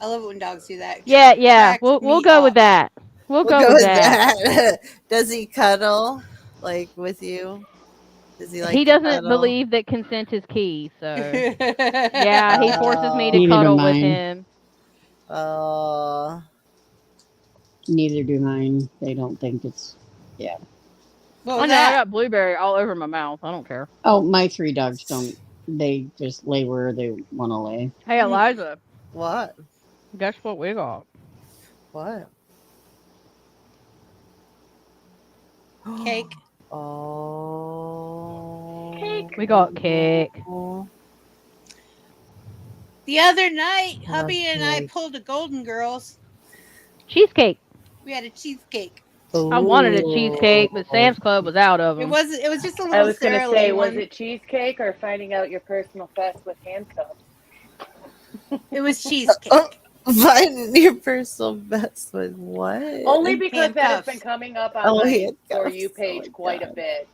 I love it when dogs do that. Yeah. Cracks We'll me go up. with that. We'll go with that. Does he cuddle like with you? Does he like? He to doesn't cuddle? believe that consent is key, so yeah, he forces me to Neither do cuddle with mine. him. Oh. Neither do mine. They don't think it's. Yeah. What Oh was no, I that? got blueberry all over my mouth. I don't care. Oh, my 3 dogs don't. They just lay where they want to lay. Hey Eliza, What? guess what we got? What? Cake. Oh. Cake. We got cake. The other night, Oh, hubby and I cake. pulled a Golden Girls. Cheesecake. We had a cheesecake. I wanted a cheesecake, but Sam's Club was out of It them. was just a little I was going to Sara say, Lee was one. it cheesecake or finding out your personal best with handcuffs? It was cheesecake. Finding your personal best with what? Only because that has Handcuffs. been coming up on my handcuffs. For You Oh page my quite a God. bit.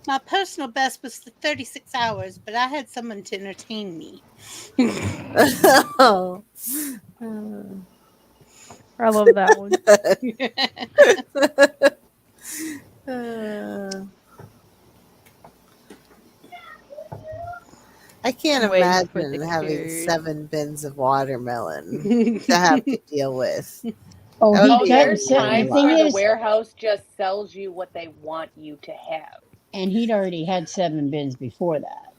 My personal best was the 36 hours, but I had someone to entertain me. Oh. I love that one. I can't Waiting for imagine the having cute. 7 bins of watermelon to have to deal with. Oh, Oh, he Oh, does. there's The times thing where the is, warehouse just sells you what they want you to have. and he'd already had 7 bins before that.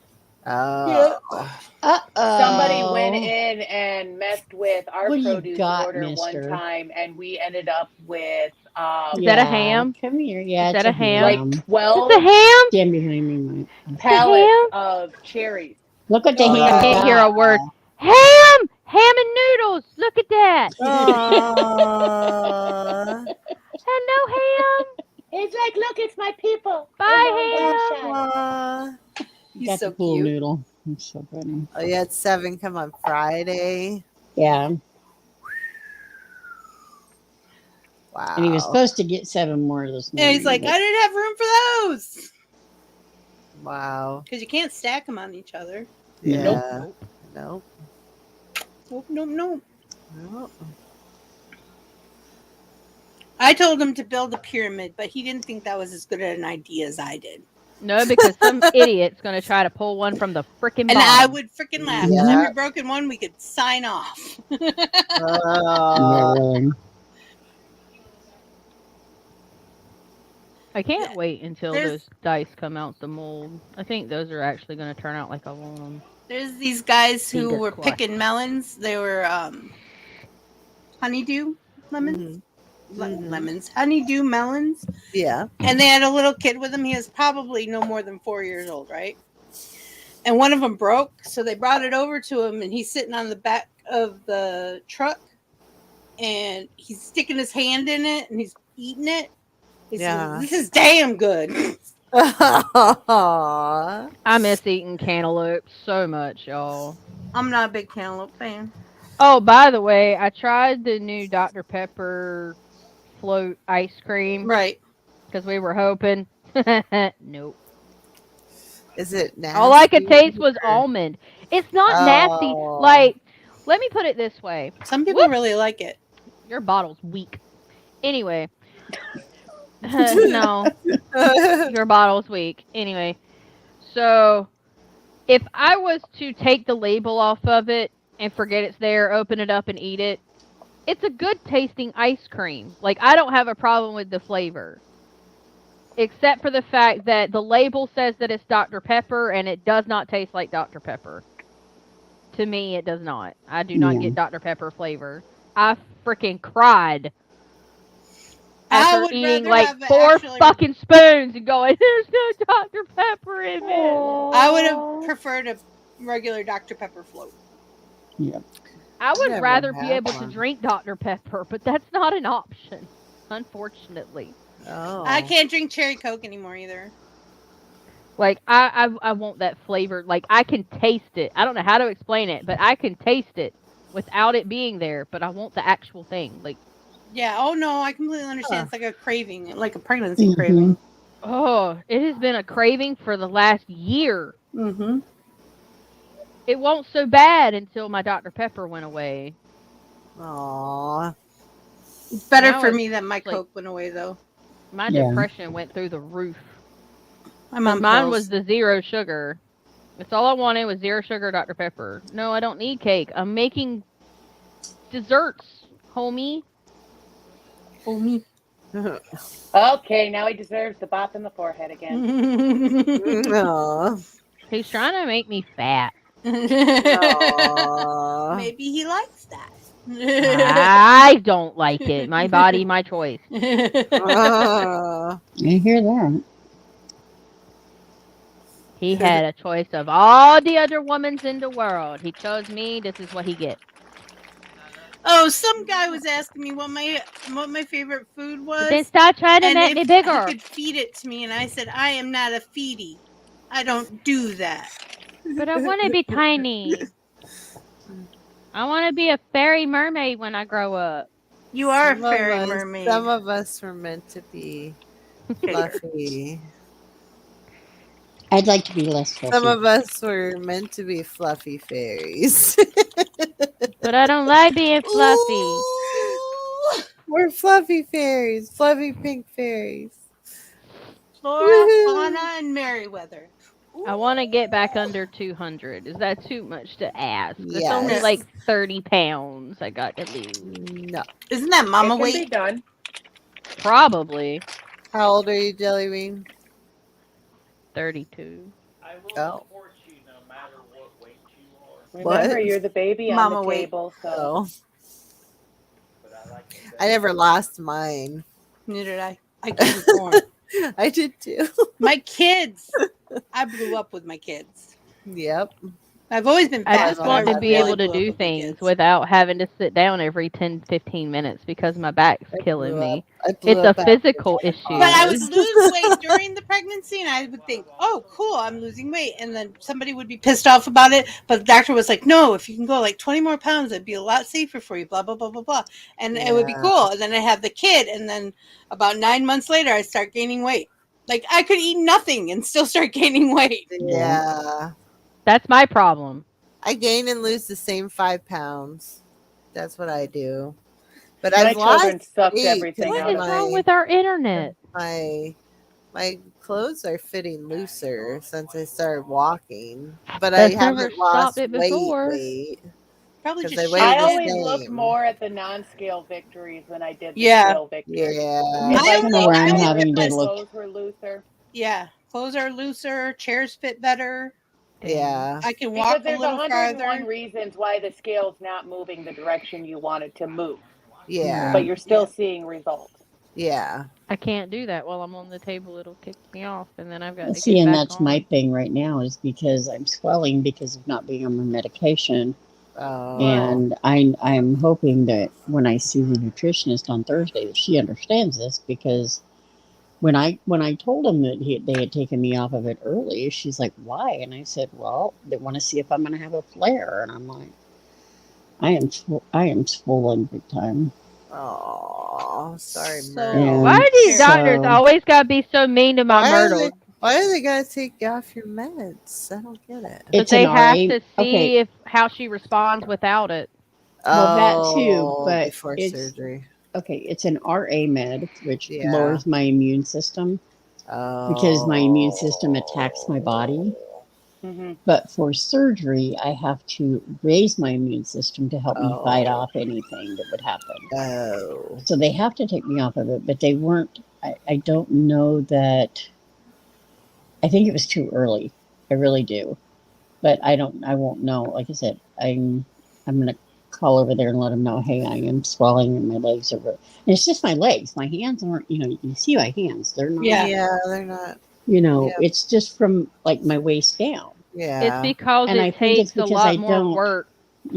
Oh. Somebody went in and messed with our What do you produce got, order one mister? time, and we ended up with Is that a ham? Come here. Yeah, Is it's that a ham? like ham. 12 It's a ham? Stand behind me, Mike. pallets ham? of cherries. Look at the Oh, ham. I can't hear a word. Ham! Ham and noodles! Look at that! Aww. Hello, ham! It's like, look, it's my people. Bye, Ham. Aww. He's Got so the pool cute. noodle. It's so funny. Oh, you had 7 come on Friday. Yeah, Wow. and he was supposed to get 7 more this morning. Yeah, he's like, but- I didn't have room for those. Wow. Because you can't stack them on each other. Yeah. Nope. Nope. Nope. I told him to build a pyramid, but he didn't think that was as good an idea as I did. No, because some idiot's going to try to pull one from the freaking And bottom. I would freaking laugh. Yeah. Every broken one, we could sign off. Oh. really. I can't wait until There's- those dice come out the mold. I think those are actually going to turn out like I want them. There's these guys who Fingers were crossed. picking melons. They were honeydew lemons. Mhm. Lemons. Honeydew melons. Yeah. And they had a little kid with them. He was probably no more than 4 years old, right? And one of them broke, so they brought it over to him, and he's sitting on the back of the truck, and he's sticking his hand in it, and he's eating it. He Yeah. says, "This is damn good." Aww. I miss eating cantaloupe so much, y'all. I'm not a big cantaloupe fan. Oh, by the way, I tried the new Dr. Pepper float ice cream Right. because we were hoping. Nope. Is it nasty? All I could taste was almond. It's not nasty. Oh. Like, let me put it this way. Some people really like it. Your bottle's weak. Anyway. No. Your bottle's weak. Anyway. So, if I was to take the label off of it and forget it's there, open it up and eat it, it's a good tasting ice cream. Like, I don't have a problem with the flavor. Except for the fact that the label says that it's Dr. Pepper, and it does not taste like Dr. Pepper. To me, it does not. I do not get Dr. Pepper flavor. I freaking cried after eating like 4 fucking spoons and going, there's no Dr. Pepper in it. I would have preferred a regular Dr. Pepper float. Yeah. I would rather be able to drink Dr. Pepper, but that's not an option, unfortunately. Oh. I can't drink cherry Coke anymore either. Like, I want that flavor. Like, I can taste it. I don't know how to explain it, but I can taste it without it being there, but I want the actual thing. Like, yeah, oh no, I completely understand. It's like a craving, like a pregnancy craving. Oh, it has been a craving for the last year. Mm-hmm. It wasn't so bad until my Dr. Pepper went away. Aww. It's better Now for it's me that my like- Coke went away, though. My depression went through the roof. Mine was the 0 sugar. That's all I wanted was 0 sugar Dr. Pepper. No, I don't need cake. I'm making desserts, homie. Homie. Okay, now he deserves the bop in the forehead again. Aww. He's trying to make me fat. Aww. Maybe he likes that. I don't like it. My body, my choice. Aww. I hear that. He had a choice of all the other women in the world. He chose me. This is what he gets. Oh, some guy was asking me what my favorite food was. Then stop trying to and make me if bigger. he could feed it to me, and I said, I am not a feedie. I don't do that. But I want to be tiny. I want to be a fairy mermaid when I grow up. You are Some a of fairy us- mermaid. Some of us were meant to be fluffy. I'd like to be less fluffy. Some of us were meant to be fluffy fairies. But I don't like being fluffy. Ooh. We're fluffy fairies. Fluffy pink fairies. Laura, Fauna, and Merriweather. I want to get back under 200. Is that too much to ask? It's Yes. only like 30 pounds I got to lose. No. Isn't that It mama can be weight? done. Probably How old are you, Jellybean? 32. I will Oh. support you no matter what weight you are. Remember, What? you're the baby on Mama the weight. table, so Oh. But I like to say I never lost mine. Neither did I. I gained more. I did too. My kids. I blew up with my kids. Yep. I've always been I fat. just but want to be really able to blew up do with my things kids. without having to sit down every 10-15 minutes because my back's killing me. I blew It's up a after physical 10 issue. But I would hours. lose weight during the pregnancy, and I would think, "Oh, cool, I'm losing weight." And then somebody would be pissed off about it, but the doctor was like, "No, if you can go like 20 more pounds, it'd be a lot safer for you." Blah blah blah blah blah, and it would be Yeah. cool. And then I have the kid, and then about 9 months later, I start gaining weight. Like I could eat nothing and still start gaining weight. Yeah. That's my problem. I gain and lose the same 5 pounds. That's what I do. But my I've children lost sucked weight everything What out is of my- wrong with our internet? my clothes are fitting looser since I started walking. But That's I never haven't lost stopped it weight. before. Weight. Probably 'Cause just I weigh I the always same. looked more at the non-scale victories when I did the Yeah. scale victories. Yeah. If I I only- felt I only better, if having my to look- clothes were looser. Yeah, clothes are looser, chairs fit better. Yeah. I can walk Because a there's little 101 farther. reasons why the scale's not moving the direction you want it to move, Yeah. but you're still seeing results. Yeah. I can't do that while I'm on the table. It'll kick me off, and then I've got to See, get and back that's on. my thing right now is because I'm swelling because of not being on my medication. Oh. And I'm hoping that when I see the nutritionist on Thursday that she understands this, because when I told him that they had taken me off of it early, she's like, "Why?" And I said, "Well, they want to see if I'm going to have a flare." And I'm like, I am swollen big time. Oh, sorry, So- Myrtle. Why do these So- doctors always gotta be so mean to my Why are Myrtle? Why do they gotta take you off your meds? I don't get it. But It's they an have RA. to see if how she responds without it. Well, that too, but before it's- surgery. Okay, it's an RA med, which Yeah. lowers my immune system because my immune system attacks my body. Mm-hmm. But for surgery, I have to raise my immune system to help me fight off anything that would happen. Oh. So they have to take me off of it, but they weren't. I don't know that. I think it was too early. I really do, but I won't know. Like I said, I'm gonna call over there and let them know. Hey, I am swelling and my legs are. And it's just my legs. My hands aren't. You can see my hands. They're not. Yeah, they're not. It's just from like my waist down. Yeah. It's because And I it think it's takes a because I lot more don't- work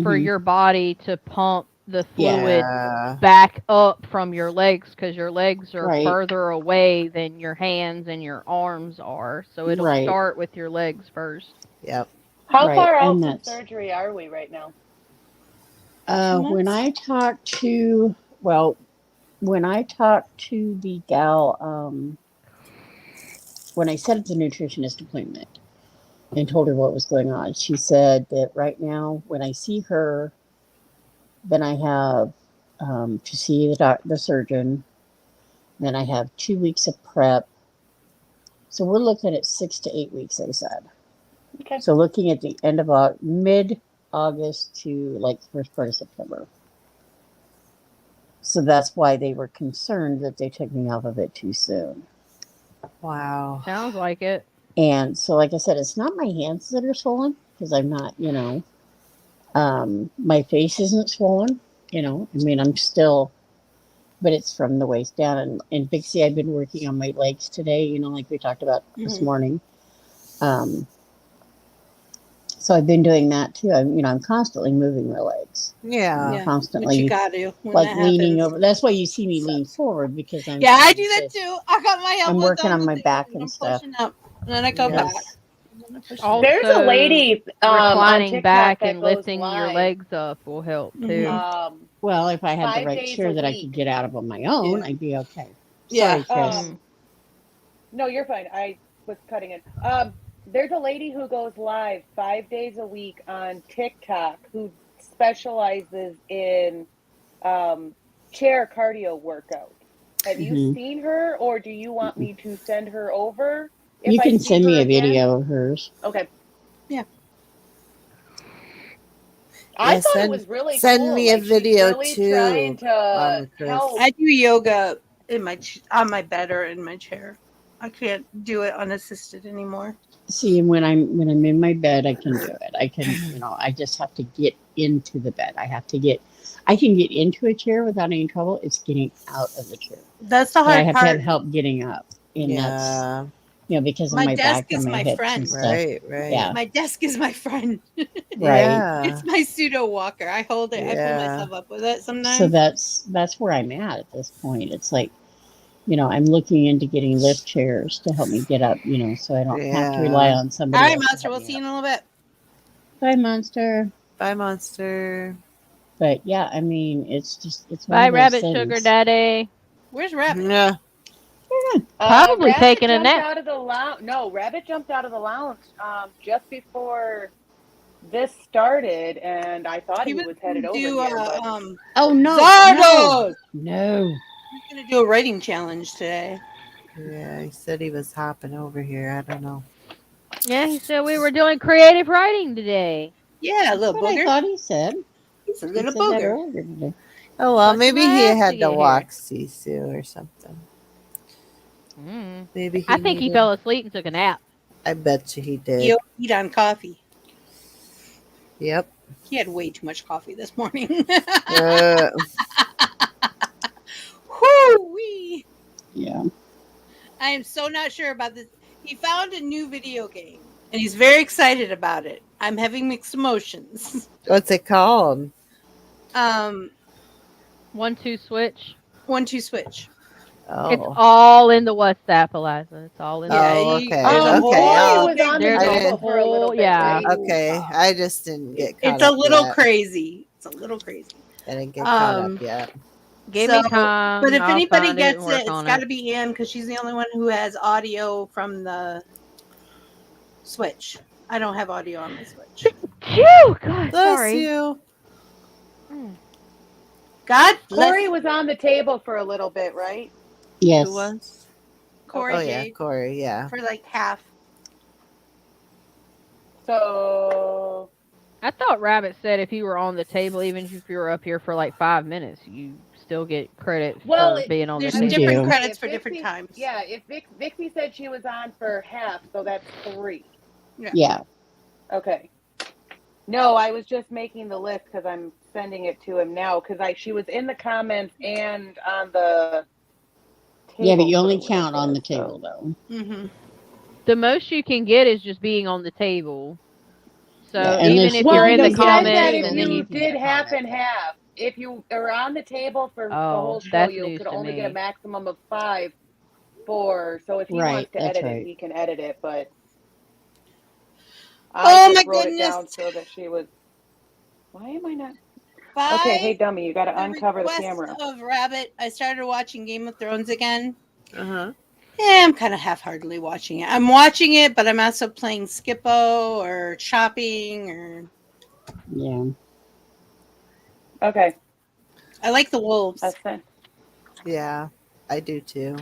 for Mhm. your body to pump the fluid Yeah. back up from your legs because your legs are Right. further away than your hands and your arms are. So it'll Right. start with your legs first. Yep. How Right, far out and from that's- surgery are we right now? When I talked to the gal, when I set up the nutritionist appointment and told her what was going on, she said that right now, when I see her, then I have to see the surgeon. Then I have 2 weeks of prep. So we're looking at 6 to 8 weeks, they said. Okay. So looking at the end of mid-August to like first part of September. So that's why they were concerned that they took me off of it too soon. Wow. Sounds like it. And so, like I said, it's not my hands that are swollen because I'm not, my face isn't swollen, I'm still, but it's from the waist down. And Bixie, I've been working on my legs today, like we talked about this morning. So I've been doing that too. I'm constantly moving my legs. Yeah. What Constantly, you got to when like that leaning happens. over. That's why you see me lean forward because I'm. Yeah, I do that too. I got my elbows I'm working on the my thing, back and and I'm stuff. pushing up, and then I go Yes. back. And then I push Also, back. There's a lady on reclining TikTok back that and goes lifting your live. legs up will help too. Well, if I had 5 the right days chair a that I week. could get out of on my own, Yeah. I'd be okay. Yeah. Sorry, Chris. No, you're fine. I was cutting it. There's a lady who goes live 5 days a week on TikTok who specializes in chair cardio workouts. Have you seen her, or do you want me to send her over? If You I can see send me her a again? video of hers. Okay. Yeah. I Yeah, thought send- it was really send cool. me a Like, she's video really too, trying to Chris. help. I do yoga in on my bed or in my chair. I can't do it unassisted anymore. See, when I'm in my bed, I can do it. I can, I just have to get into the bed. I can get into a chair without any trouble. It's getting out of the chair. That's the But I hard have to have part. help getting up, and that's because of My my desk back and is my my hips friend. and stuff. Right. Yeah. My desk is my friend. Right. Yeah. It's my pseudo walker. I hold it. I pull Yeah. myself up with it sometimes. So that's where I'm at this point. It's like, I'm looking into getting lift chairs to help me get up, so I don't have to rely on somebody All right, else to Monster. help We'll me see you up. in a little bit. Bye, Monster. Bye, Monster. But yeah, it's one Bye, of those Rabbit things. Sugar Daddy. Where's Rabbit? Yeah. Probably Rabbit taking a jumped nap. Out of the lounge. No, Rabbit jumped out of the lounge just before this started, and I thought he was headed over do, here. But Oh no, Zardos! no. He's gonna do a writing challenge today. Yeah, he said he was hopping over here. I don't know. Yeah, he said we were doing creative writing today. Yeah, a little That's what I booger. thought he said. He's a He little said that booger. earlier today. Oh well, Put maybe some he ass had to to get walk Sisu or something. Maybe I think he fell asleep and took a nap. I bet you he did. He'll eat on coffee. Yep. He had way too much coffee this morning. Uh, Whoo-wee. Yeah. I am so not sure about this. He found a new video game, and he's very excited about it. I'm having mixed emotions. what's it called? 1-2 switch. 1-2 switch. Oh. It's all in the WhatsApp, Eliza. It's all in Yeah, Oh, he- okay. there's a Okay. whole- I'll- he was on the There's a table for a little whole- bit. yeah. right? Okay. I just didn't get caught It's a up little yet. crazy. It's a little crazy. I didn't get caught up yet. Give me time. But if I'll anybody find gets and work it, it's on got to be Ann because she's the only one who has audio from the Switch. I don't have audio on my Switch. Phew, God, Bless sorry. you. God bless Corey was on the table for a little bit, right? Yes. Who was? Corey Oh yeah, Jade Corey. Yeah. for like half. So I thought Rabbit said if you were on the table, even if you were up here for like 5 minutes, you still get credit Well, for being on the There's table. different do. credits if for different Vixie- times. Yeah, if Vixie said she was on for half, so that's 3. Yeah. Okay. No, I was just making the list because I'm sending it to him now because she was in the comments and on the table. Yeah, but you for only what it count on the says, so- table though. Mm-hmm. The most you can get is just being on the table. So Yeah, and even there's- if Well, you're in he the said comments, that table, if and then then you you can did get half and comment. half, if you are on the table for the Oh, whole show, that's you news could to only get a me. maximum of 5 for. So if he Right, wants to that's edit right. it, he can edit it. But Oh, I just my wrote goodness. it down so that she was. Why am I not? By Okay, hey dummy, you got to the uncover the request camera. of Rabbit, I started watching Game of Thrones again. Uh-huh. Yeah, I'm kind of half-heartedly watching it. I'm watching it, but I'm also playing Skippo or shopping or Yeah. Okay, I like the wolves. that's it. Yeah, I do too.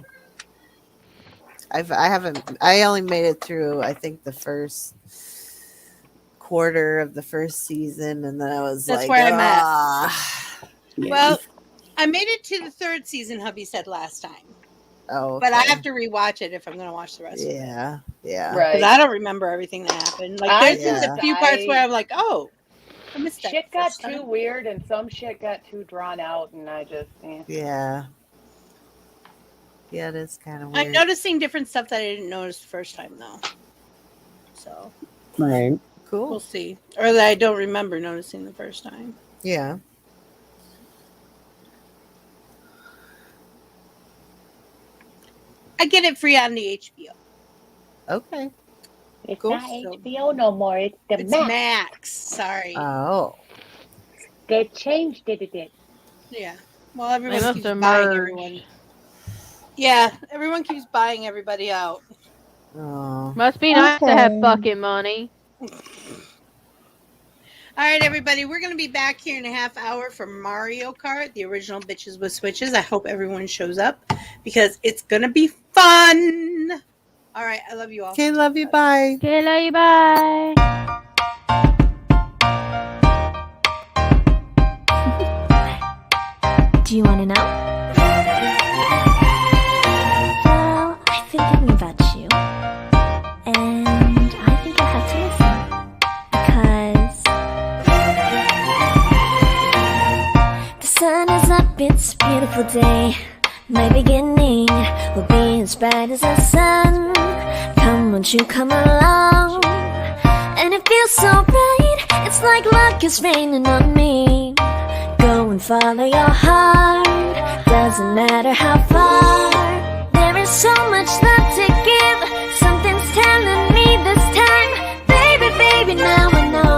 I only made it through I think the first quarter of the first season, and then I was That's like, where I'm at. Yeah. Well, I made it to the 3rd season, hubby said last time. oh, But I okay. have to rewatch it if I'm going to watch the rest of it. Yeah, yeah, Right. Because I don't remember everything that happened. Like, I there's just- a few parts where I'm like, oh, I missed that. Shit got first too time. weird, and some shit got too drawn out, and I just. yeah. Yeah, it is kind of I'm weird. noticing different stuff that I didn't notice the first time, though. So, Right. we'll Cool. see. Or that I don't remember noticing the first time. Yeah. I get it free on the HBO. Okay. It's Cool. not HBO no more. It's the It's Max. Max. Sorry. Oh. They changed it. Yeah. Well, everyone must keeps have buying merged. everyone. Yeah, everyone keeps buying everybody out. Oh. Must be nice to have Okay. fucking money. All right, everybody, we're going to be back here in a half hour for Mario Kart, the original Bitches with Switches. I hope everyone shows up because it's going to be fun. All right, I love you all. Okay, love you. Bye. Okay, love you, bye. Do you want to know? Well, I've been thinking about you. And I think you'll have to listen. Because the sun is up, it's a beautiful day. My beginning will be as bright as the sun. Come, won't you come along? And it feels so bright, it's like luck is raining on me. Go and follow your heart, doesn't matter how far. There is so much love to give, something's telling me this time. Baby, baby, now I know